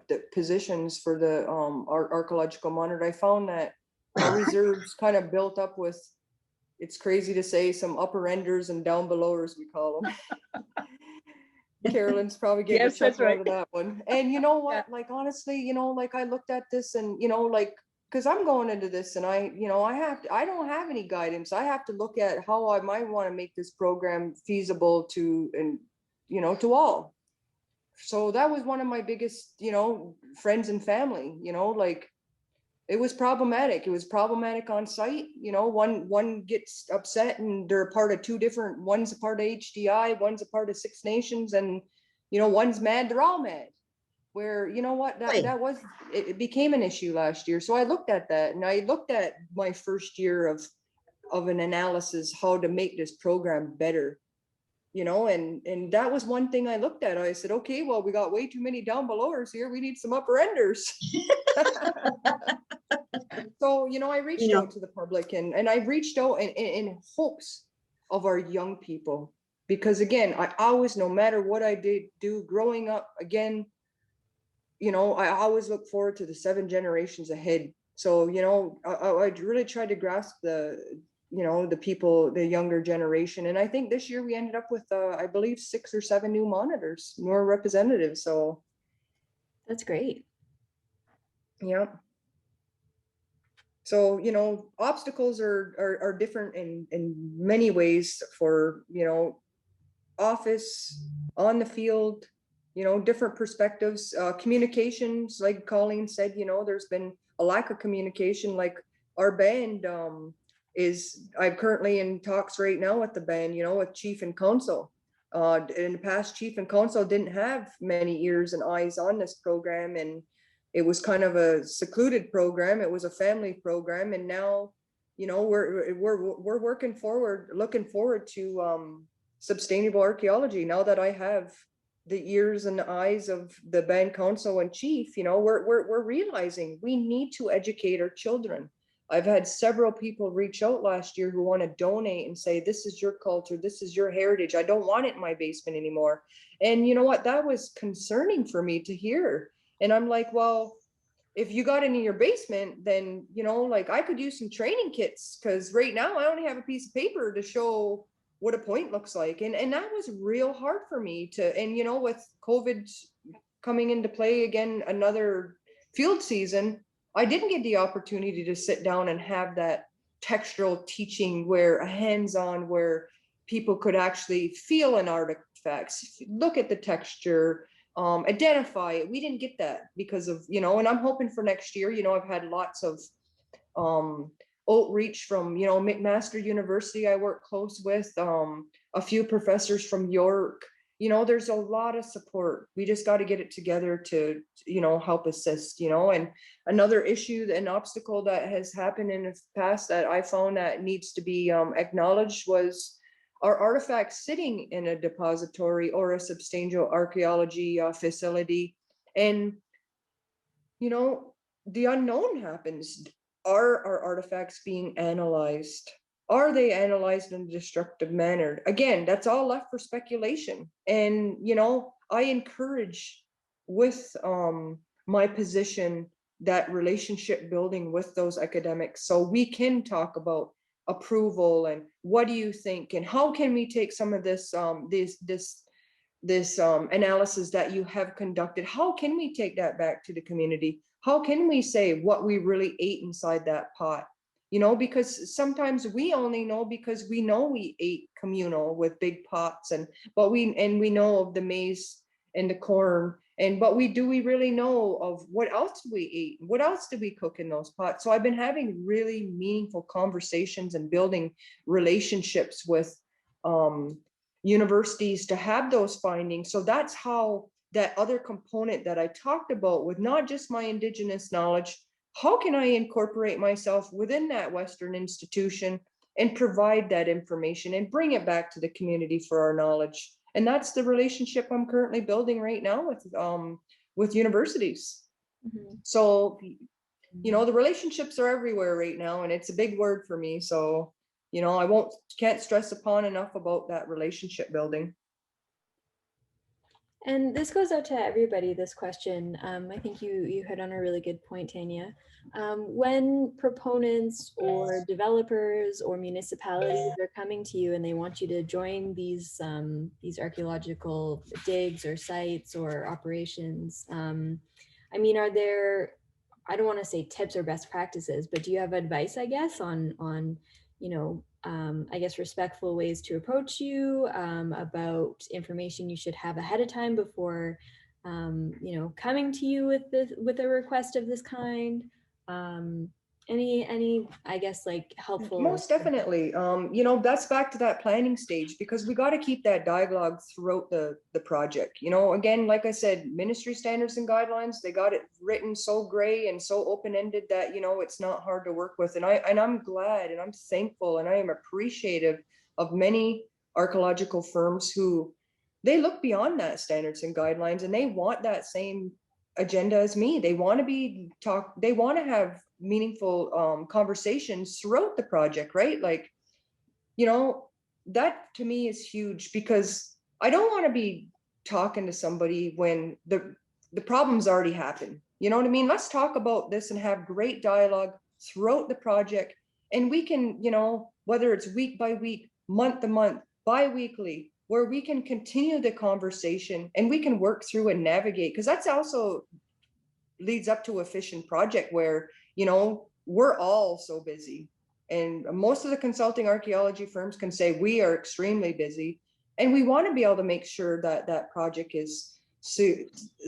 the positions for the archaeological monitor, I found that our reserves kind of built up with, it's crazy to say, some upper enders and down belowers, we call them. Carolyn's probably getting a chuckle out of that one. And you know what, like, honestly, like I looked at this and, like, because I'm going into this and I don't have any guidance. I have to look at how I might want to make this program feasible to, and, to all. So that was one of my biggest, friends and family, like, it was problematic. It was problematic on site. One gets upset and they're a part of two different, one's a part of HDI, one's a part of Six Nations, and, one's mad, they're all mad. Where, it became an issue last year. So I looked at that, and I looked at my first year of an analysis, how to make this program better. And that was one thing I looked at. I said, okay, well, we got way too many down belowers here. We need some upper enders. So, I reached out to the public, and I reached out in hopes of our young people, because again, I always, no matter what I did do growing up, again, I always look forward to the 7 generations ahead. So, I really tried to grasp the people, the younger generation. And I think this year we ended up with, I believe 6 or 7 new monitors, more representatives. So that's great. Yeah. So, obstacles are different in many ways for, office, on the field, different perspectives, communications, like Colleen said, there's been a lack of communication. Like our band, I'm currently in talks right now with the band, with chief and council. In the past, chief and council didn't have many ears and eyes on this program, and it was kind of a secluded program. It was a family program, and now, we're looking forward to sustainable archaeology. Now that I have the ears and the eyes of the band council and chief, we're realizing we need to educate our children. I've had several people reach out last year who want to donate and say, this is your culture, this is your heritage. I don't want it in my basement anymore. And you know what? That was concerning for me to hear. And I'm like, well, if you got it in your basement, then, like I could use some training kits, because right now I only have a piece of paper to show what a point looks like. And that was real hard for me to, and, with COVID coming into play again, another field season, I didn't get the opportunity to sit down and have that textural teaching where hands-on, where people could actually feel an artifacts, look at the texture, identify it. We didn't get that because of, and I'm hoping for next year. I've had lots of outreach from, McMaster University I work close with, a few professors from York, you know, there's a lot of support. We just got to get it together to, you know, help assist, you know. And another issue, an obstacle that has happened in the past that I found that needs to be acknowledged was our artifacts sitting in a depository or a substantial archaeology facility. And, you know, the unknown happens. Are our artifacts being analyzed? Are they analyzed in a destructive manner? Again, that's all left for speculation. And, you know, I encourage with my position that relationship building with those academics so we can talk about approval and what do you think and how can we take some of this analysis that you have conducted, how can we take that back to the community? How can we say what we really ate inside that pot? You know, because sometimes we only know because we know we ate communal with big pots but we know of the maize and the corn but do we really know of what else we eat? What else did we cook in those pots? So I've been having really meaningful conversations and building relationships with universities to have those findings. So that's how that other component that I talked about with not just my Indigenous knowledge, how can I incorporate myself within that Western institution and provide that information and bring it back to the community for our knowledge? And that's the relationship I'm currently building right now with universities. Mhm. So, you know, the relationships are everywhere right now, and it's a big word for me. So, you know, can't stress upon enough about that relationship building. And this goes out to everybody, this question. I think you hit on a really good point, Tanya. When proponents or developers or municipalities are coming to you and they want you to join these archaeological digs or sites or operations, I mean, are there, I don't want to say tips or best practices, but do you have advice, I guess, on you know, I guess respectful ways to approach you, about information you should have ahead of time before, you know, coming to you with a request of this kind? Any, I guess, like helpful. Most definitely. You know, that's back to that planning stage because we got to keep that dialogue throughout the project. You know, again, like I said, ministry standards and guidelines, they got it written so gray and so open-ended that, you know, it's not hard to work with. And I'm glad and I'm thankful and I am appreciative of many archaeological firms who they look beyond that standards and guidelines and they want that same agenda as me. They want to have meaningful conversations throughout the project, right? Like, you know, that to me is huge because I don't want to be talking to somebody when the problem's already happened. You know what I mean? Let's talk about this and have great dialogue throughout the project. And we can, you know, whether it's week by week, month to month, bi-weekly, where we can continue the conversation and we can work through and navigate, because that's also leads up to efficient project where, you know, we're all so busy. And most of the consulting archaeology firms can say we are extremely busy. And we want to be able to make sure that that project is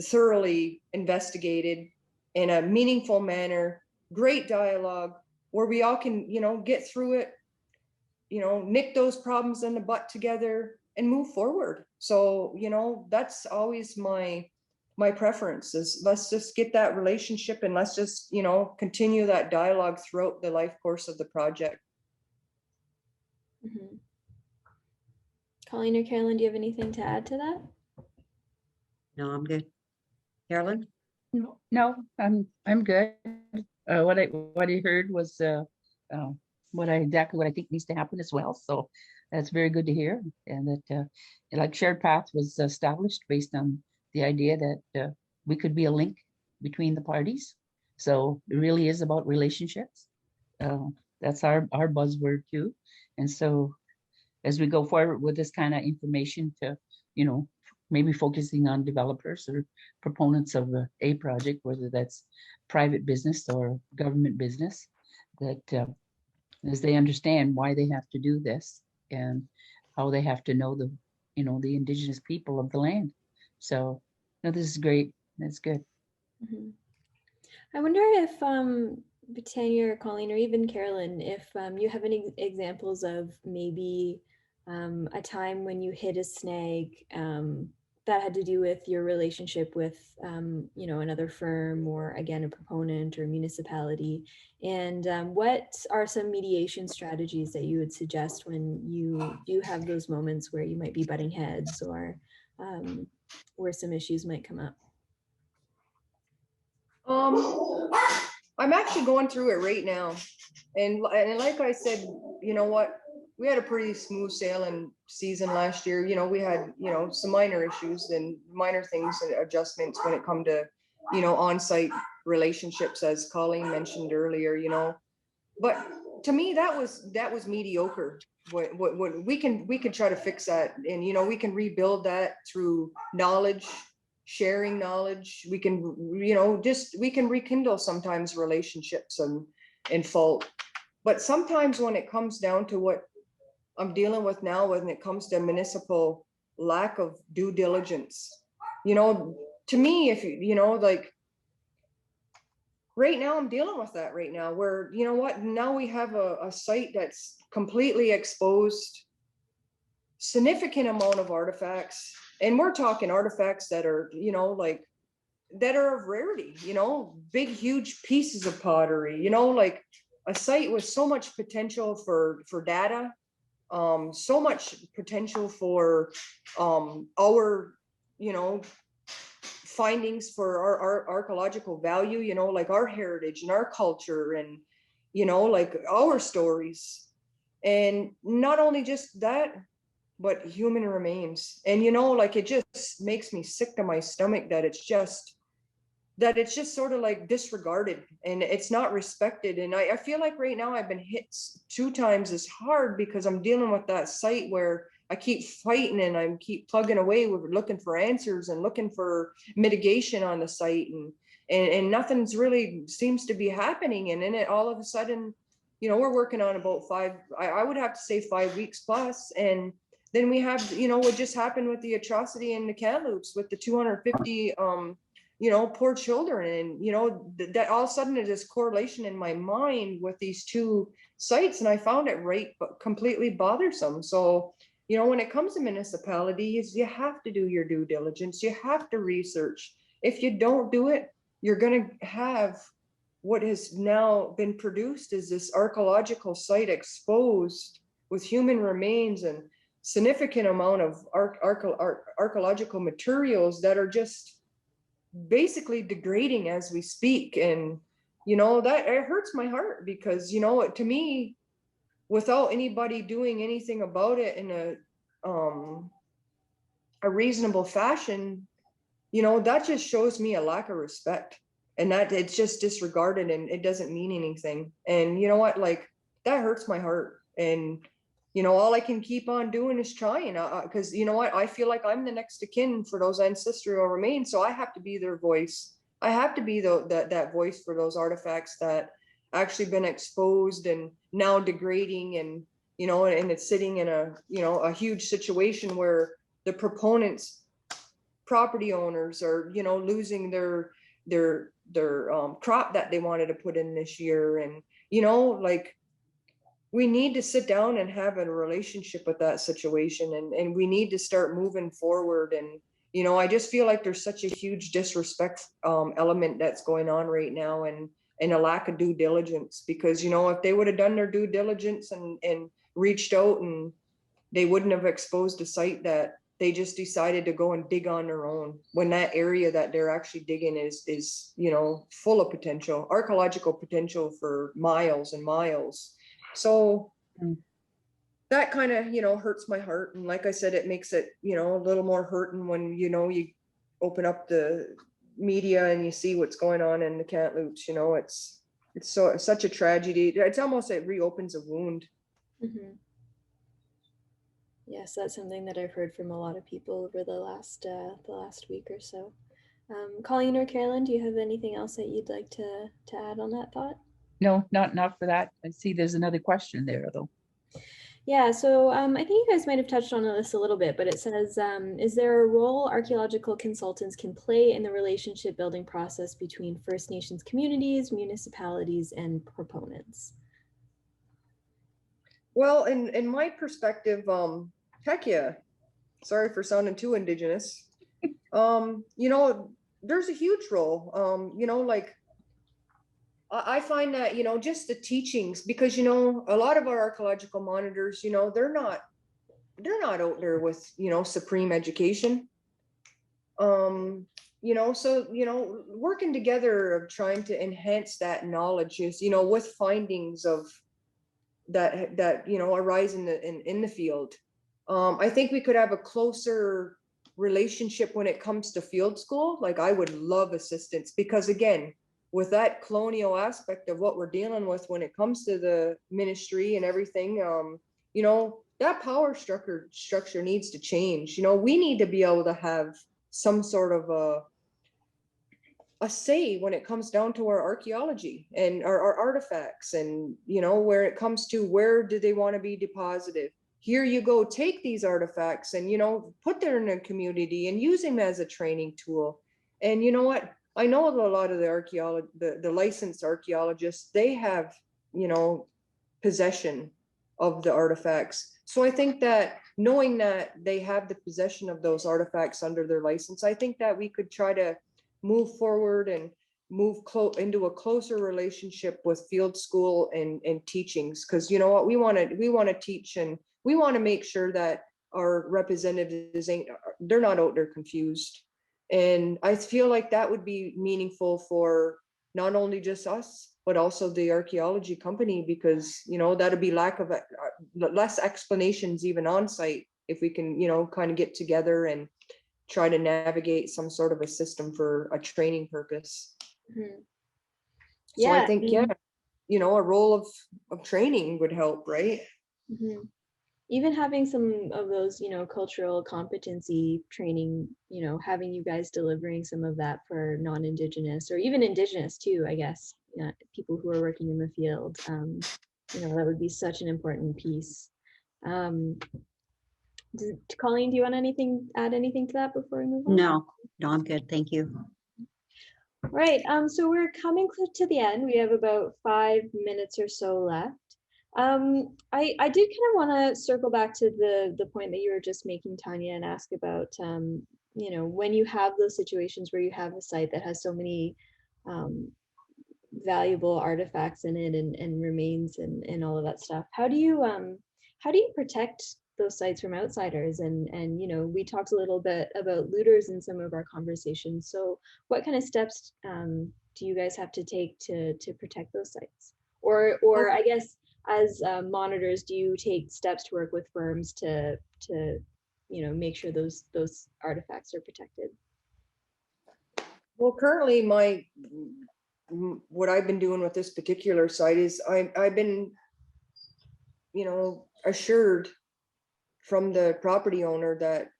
thoroughly investigated in a meaningful manner, great dialogue, where we all can, you know, get through it, you know, nick those problems in the butt together and move forward. So, you know, that's always my preference is let's just get that relationship and let's just, you know, continue that dialogue throughout the life course of the project. Mm-hmm. Colleen or Carolyn, do you have anything to add to that? No, I'm good. Carolyn? No, I'm good. What I heard was exactly what I think needs to happen as well. So that's very good to hear. And that like Shared Path was established based on the idea that we could be a link between the parties. So it really is about relationships. That's our buzzword too. And so as we go forward with this kind of information to, you know, maybe focusing on developers or proponents of a project, whether that's private business or government business, that as they understand why they have to do this and how they have to know the, you know, the Indigenous people of the land. So, no, this is great. That's good. Mm-hmm. I wonder if Tanya or Colleen or even Carolyn, if you have any examples of maybe a time when you hit a snag that had to do with your relationship with, you know, another firm or again, a proponent or municipality. And what are some mediation strategies that you would suggest when you do have those moments where you might be butting heads or where some issues might come up? I'm actually going through it right now. And like I said, you know what? We had a pretty smooth sailing season last year. You know, we had, you know, some minor issues and minor things and adjustments when it come to, you know, on-site relationships, as Colleen mentioned earlier, you know. But to me, that was mediocre. What we can try to fix that, and you know, we can rebuild that through knowledge, sharing knowledge. We can, you know, just we can rekindle sometimes relationships and fault. But sometimes when it comes down to what I'm dealing with now, when it comes to municipal lack of due diligence, you know, to me, if you know, like right now I'm dealing with that right now, where, you know what, now we have a site that's completely exposed, significant amount of artifacts. And we're talking artifacts that are, you know, like that are of rarity, you know, big, huge pieces of pottery, you know, like a site with so much potential for data, so much potential for our, you know, findings for our archaeological value, you know, like our heritage and our culture and, you know, like our stories. And not only just that, but human remains. And, you know, like it just makes me sick to my stomach that it's just sort of like disregarded and it's not respected. And I feel like right now I've been hit 2 times as hard because I'm dealing with that site where I keep fighting and I keep plugging away with looking for answers and looking for mitigation on the site, and nothing's really seems to be happening. And then it all of a sudden, you know, we're working on about 5, I would have to say 5 weeks plus. And then we have, you know, what just happened with the atrocity in the Kamloops with the 250 you know, poor children. And, you know, that all of a sudden there's this correlation in my mind with these 2 sites. And I found it but completely bothersome. So, you know, when it comes to municipalities, you have to do your due diligence. You have to research. If you don't do it, you're going to have what has now been produced is this archaeological site exposed with human remains and significant amount of archaeological materials that are just basically degrading as we speak. And you know, that it hurts my heart because, you know, to me, without anybody doing anything about it in a reasonable fashion, you know, that just shows me a lack of respect, and that it's just disregarded and it doesn't mean anything. And you know what, like that hurts my heart. And you know, all I can keep on doing is trying, because you know what, I feel like I'm the next of kin for those ancestral remains, so I have to be their voice. I have to be that voice for those artifacts that actually been exposed and now degrading. And you know, and it's sitting in a, you know, a huge situation where the proponents, property owners are, you know, losing their crop that they wanted to put in this year. And you know, like we need to sit down and have a relationship with that situation, and we need to start moving forward. And you know, I just feel like there's such a huge disrespect element that's going on right now, and a lack of due diligence. Because you know, if they would have done their due diligence and reached out, and they wouldn't have exposed a site that they just decided to go and dig on their own, when that area that they're actually digging is, you know, full of potential, archaeological potential for miles and miles. So that kind of, you know, hurts my heart. And like I said, it makes it, you know, a little more hurting when, you know, you open up the media and you see what's going on in the Kamloops. You know, it's such a tragedy. It's almost, it reopens a wound. Mm-hmm. Yes, that's something that I've heard from a lot of people over the last week or so. Colleen or Carolyn, do you have anything else that you'd like to add on that thought? No, not for that. I see there's another question there though. Yeah, so I think you guys might have touched on this a little bit, but it says, is there a role archaeological consultants can play in the relationship building process between First Nations communities, municipalities, and proponents? Well, in my perspective, Heck yeah. Sorry for sounding too Indigenous. You know, there's a huge role. You know, like I find that, you know, just the teachings, because, you know, a lot of our archaeological monitors, you know, they're not out there with, you know, supreme education. You know, so, you know, working together of trying to enhance that knowledge is, you know, with findings of that, you know, arise in the field. I think we could have a closer relationship when it comes to field school. Like, I would love assistance, because again, with that colonial aspect of what we're dealing with when it comes to the ministry and everything, you know, that power structure needs to change. You know, we need to be able to have some sort of a say when it comes down to our archaeology and our artifacts, and, you know, where it comes to where do they want to be deposited. Here you go, take these artifacts and, you know, put them in a community and use them as a training tool. And you know what, I know a lot of the licensed archaeologists, they have, you know, possession of the artifacts. So I think that knowing that they have the possession of those artifacts under their license, I think that we could try to move forward and move into a closer relationship with field school and teachings. Because you know what, we want to teach, and we want to make sure that our representatives they're not out there confused. And I feel like that would be meaningful for not only just us, but also the archaeology company, because, you know, that'd be less explanations even on site if we can, you know, kind of get together and try to navigate some sort of a system for a training purpose. Mhm. So Yeah, I think, yeah, you know, a role of training would help, right? Mhm. Even having some of those, you know, cultural competency training, you know, having you guys delivering some of that for non-Indigenous or even Indigenous too, I guess, people who are working in the field, you know, that would be such an important piece. Um, Colleen, do you want add anything to that before we move on? No, I'm good. Thank you. Right. So we're coming to the end. We have about 5 minutes or so left. I did kind of want to circle back to the point that you were just making, Tanya, and ask about, you know, when you have those situations where you have a site that has so many valuable artifacts in it and remains and all of that stuff, how do you protect those sites from outsiders? And you know, we talked a little bit about looters in some of our conversations. So what kind of steps do you guys have to take to protect those sites? Or I guess as monitors, do you take steps to work with firms to you know, make sure those artifacts are protected? Well, currently what I've been doing with this particular site is I've been, you know, assured from the property owner that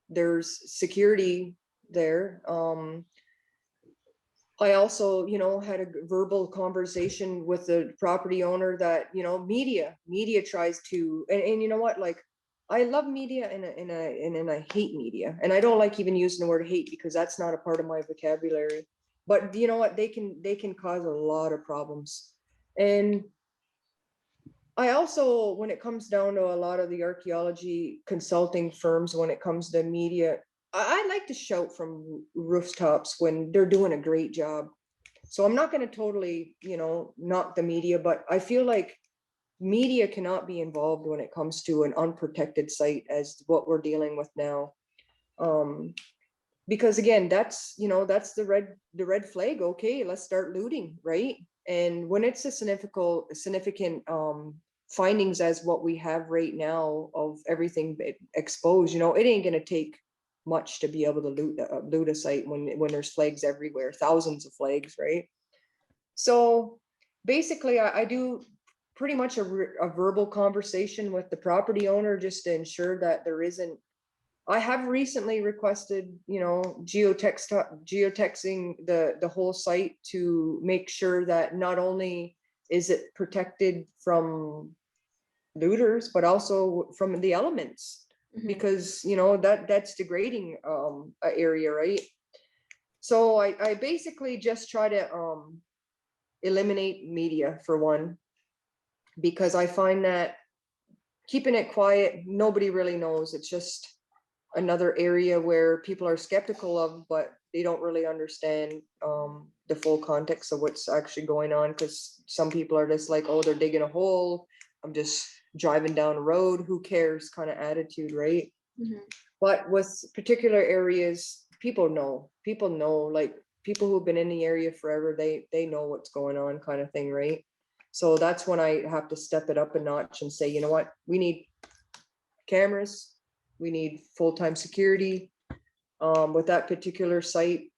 there's security there. I also, you know, had a verbal conversation with the property owner that, you know, media tries to, and you know what, like, I love media and I hate media. And I don't like even using the word hate, because that's not a part of my vocabulary. But you know what, they can cause a lot of problems. And I also, when it comes down to a lot of the archaeology consulting firms, when it comes to media, I like to shout from rooftops when they're doing a great job. So I'm not going to totally, you know, knock the media, but I feel like media cannot be involved when it comes to an unprotected site as what we're dealing with now. Because again, that's, you know, that's the red flag. Okay, let's start looting, right? And when it's a significant findings as what we have right now of everything exposed, you know, it ain't gonna take much to be able to loot a site when there's flags everywhere, thousands of flags, right? So basically, I do pretty much a verbal conversation with the property owner just to ensure that there isn't. I have recently requested, you know, geotexing the whole site to make sure that not only is it protected from looters, but also from the elements, because, you know, that's degrading a area, right? So I basically just try to eliminate media for one, because I find that keeping it quiet. Nobody really knows. It's just another area where people are skeptical of, but they don't really understand the full context of what's actually going on. Because some people are just like, oh, they're digging a hole. I'm just driving down a road. Who cares? Kind of attitude, right? Mhm. But with particular areas, people know. People know, like people who've been in the area forever, they know what's going on, kind of thing, right? So that's when I have to step it up a notch and say, you know what, we need cameras, we need full-time security with that particular site.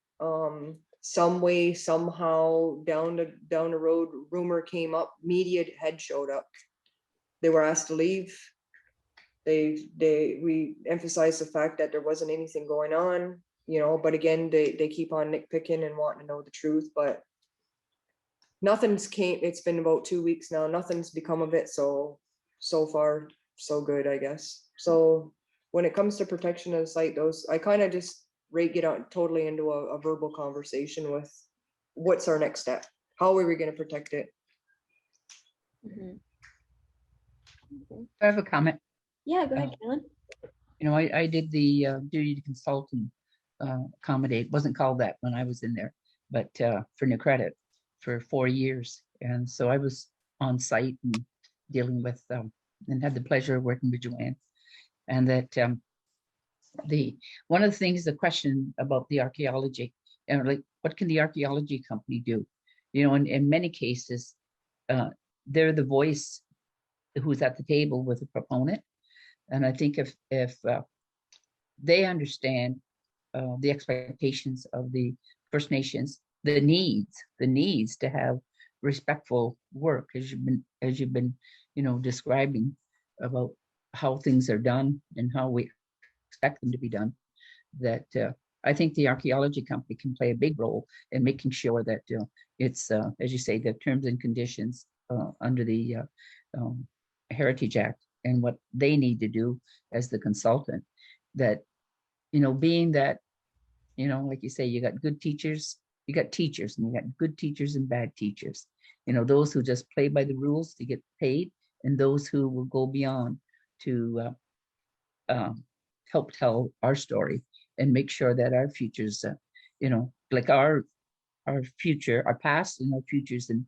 Some way, somehow, down the road, rumor came up, media had showed up. They were asked to leave. We emphasized the fact that there wasn't anything going on, you know, but again, they keep on nitpicking and wanting to know the truth, but nothing's came. It's been about 2 weeks now. Nothing's become of it. So far, so good, I guess. So when it comes to protection of the site, those, I kind of just get out totally into a verbal conversation with what's our next step? How are we going to protect it? Mhm. Okay. I have a comment. Yeah, go ahead, Carolyn. You know, I did the duty to consult and accommodate. Wasn't called that when I was in there, but for New Credit for 4 years. And so I was on site and dealing with and had the pleasure of working with Joanne. And that the one of the things, the question about the archaeology, and like, what can the archaeology company do? You know, in many cases, they're the voice who's at the table with the proponent. And I think if they understand the expectations of the First Nations, the needs to have respectful work, as you've been, you know, describing about how things are done and how we expect them to be done, that I think the archaeology company can play a big role in making sure that it's, as you say, the terms and conditions under the Heritage Act and what they need to do as the consultant, that, you know, being that, you know, like you say, you got good teachers, you got teachers, and you got good teachers and bad teachers. You know, those who just play by the rules to get paid, and those who will go beyond to help tell our story and make sure that our futures, you know, like our future, our past and our futures, in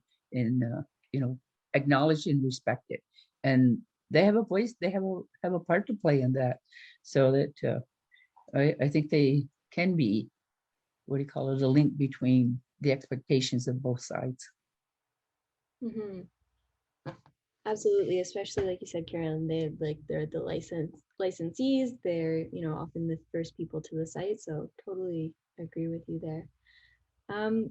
you know, acknowledge and respect it. And they have a voice, they have a part to play in that, so that I think they can be, what do you call it, a link between the expectations of both sides. Mhm. Absolutely, especially like you said, Karen, they're the licensees. They're, you know, often the first people to the site. So totally agree with you there.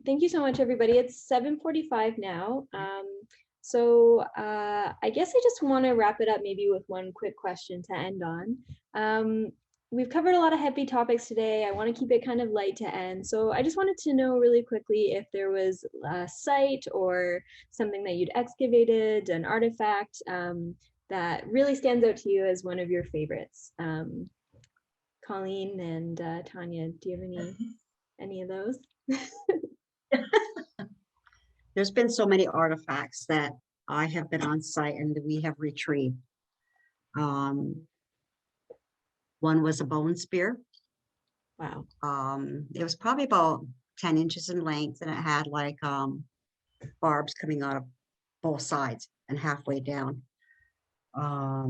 Thank you so much, everybody. It's 7:45 now. I guess I just want to wrap it up maybe with one quick question to end on. We've covered a lot of heavy topics today. I want to keep it kind of light to end. So I just wanted to know really quickly if there was a site or something that you'd excavated, an artifact that really stands out to you as one of your favorites. Colleen and Tanya, do you have any of those? There's been so many artifacts that I have been on site and we have retrieved. One was a bone spear. Wow. It was probably about 10 inches in length, and it had like barbs coming out of both sides and halfway down. A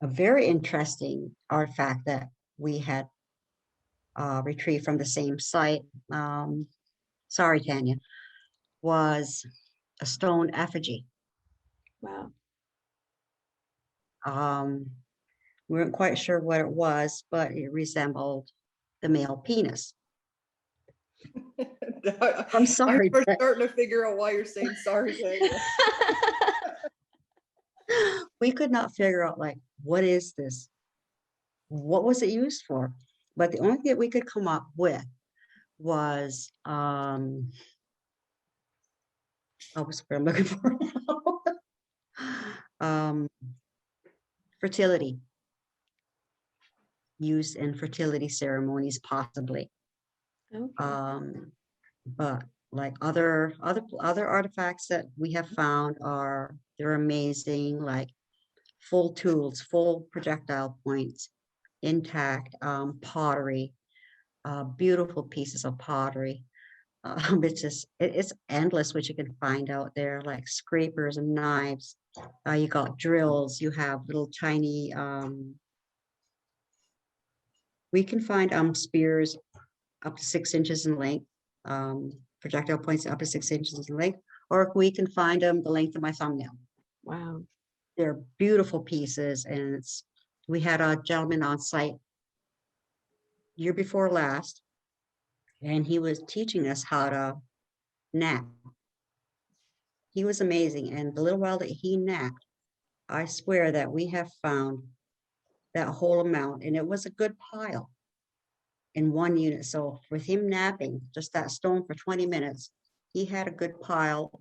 very interesting artifact that we had retrieved from the same site, sorry, Tanya, was a stone effigy. Wow. We weren't quite sure what it was, but it resembled the male penis. I'm sorry. I'm starting to figure out why you're saying sorry, Tanya. We could not figure out, like, what is this? What was it used for? But the only thing that we could come up with was I was what I'm looking for. Fertility, used in fertility ceremonies, possibly. Okay. But like other artifacts that we have found they're amazing, like full tools, full projectile points, intact, pottery, beautiful pieces of pottery. It's just, it's endless what you can find out there, like scrapers and knives. You got drills, you have little tiny, we can find spears up to 6 inches in length, projectile points up to 6 inches in length, or we can find them the length of my thumbnail. Wow. They're beautiful pieces, and we had a gentleman on site year before last, and he was teaching us how to knap. He was amazing, and the little while that he knapped, I swear that we have found that whole amount, and it was a good pile in one unit. So with him napping just that stone for 20 minutes, he had a good pile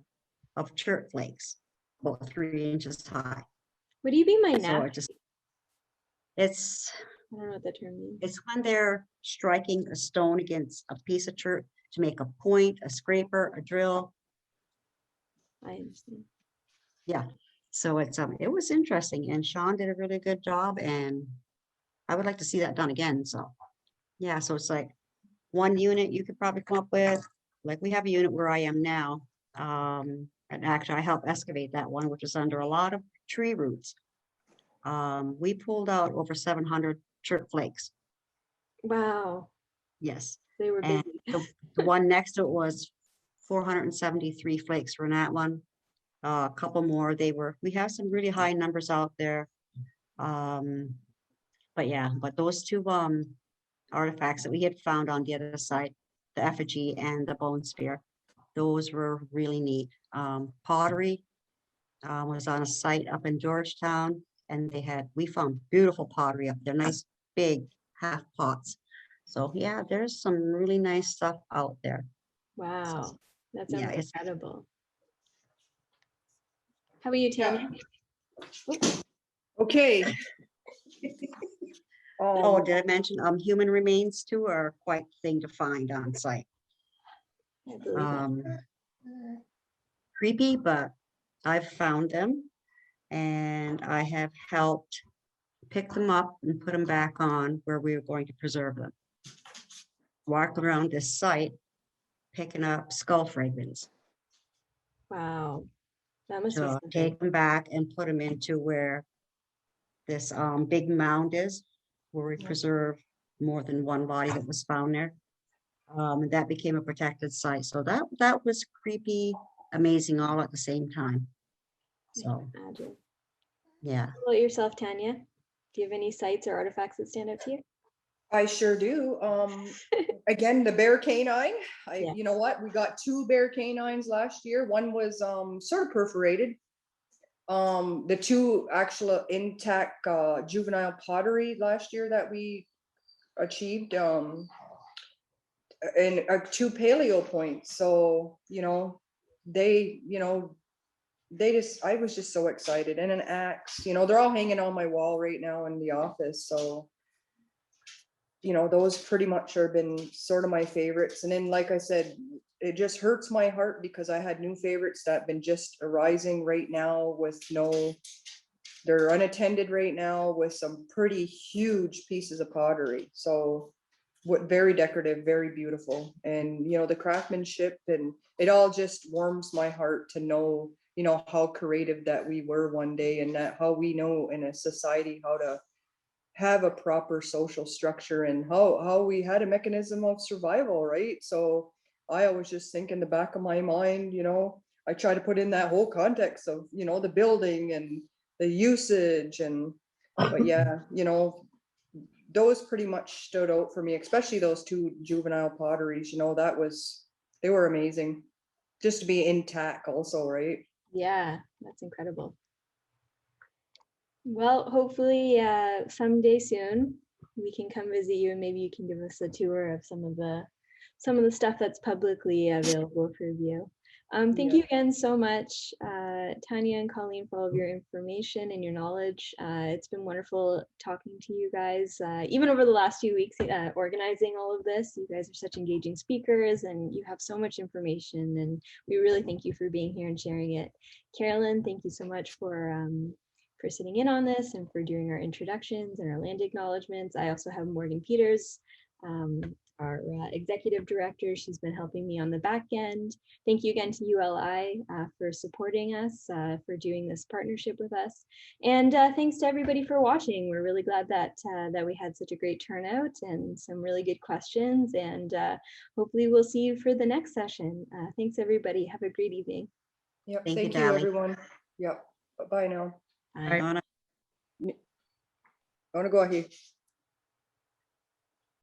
of chert flakes, about 3 inches high. What do you mean by So nap? it's I don't know what that term means. it's when they're striking a stone against a piece of chert to make a point, a scraper, a drill. I understand. Yeah. So it was interesting, and Sean did a really good job, and I would like to see that done again. So yeah, so it's like one unit you could probably come up with, like we have a unit where I am now. And actually I helped excavate that one, which is under a lot of tree roots. We pulled out over 700 chert flakes. Wow. Yes. They were And busy. the one next to it was 473 flakes for that one. A couple more, we have some really high numbers out there. But yeah, but those two artifacts that we had found on the other side, the effigy and the bone spear, those were really neat. Pottery was on a site up in Georgetown, and we found beautiful pottery up there, nice big half pots. So yeah, there's some really nice stuff out there. Wow. That Yeah, sounds it's incredible. How about you, Tanya? Okay. Oh, did I mention human remains too are quite the thing to find on site. I believe it. Creepy, but I've found them, and I have helped pick them up and put them back on where we were going to preserve them. Walk around this site picking up skull fragments Wow. That must be to something. take them back and put them into where this big mound is, where we preserve more than one body that was found there. And that became a protected site. So that was creepy, amazing, all at the same time. So Imagine. yeah. How about yourself, Tanya? Do you have any sites or artifacts that stand out to you? I sure do. Again, the bear canine. Yeah. You know what? We got 2 bear canines last year. One was sort of perforated. The 2 actual intact juvenile pottery last year that we achieved, and 2 paleo points. So, I was just so excited. And an axe, they're all hanging on my wall right now in the office. So, those pretty much have been sort of my favorites. And then, like I said, it just hurts my heart because I had new favorites that have been just arising right now they're unattended right now with some pretty huge pieces of pottery. So very decorative, very beautiful. And, the craftsmanship, and it all just warms my heart to know, how creative that we were one day, and that how we know in a society how to have a proper social structure, and how we had a mechanism of survival, right? So I always just think in the back of my mind, I try to put in that whole context of, the building and the usage, but yeah, those pretty much stood out for me, especially those 2 juvenile potteries. They were amazing, just to be intact also, right? Yeah, that's incredible. Well, hopefully someday soon we can come visit you, and maybe you can give us a tour of some of the stuff that's publicly available for view. Thank you again so much, Tanya and Colleen, for all of your information and your knowledge. It's been wonderful talking to you guys, even over the last few weeks, organizing all of this. You guys are such engaging speakers, and you have so much information, and we really thank you for being here and sharing it. Carolyn, thank you so much for for sitting in on this and for doing our introductions and our land acknowledgements. I also have Morgan Peters, our executive director. She's been helping me on the back end. Thank you again to ULI for supporting us, for doing this partnership with us. And thanks to everybody for watching. We're really glad that that we had such a great turnout and some really good questions. And hopefully we'll see you for the next session. Thanks everybody. Have a great evening. Yep, Thank you, thank you, Dali. everyone. Yep, bye now. Bye. I want to go ahead.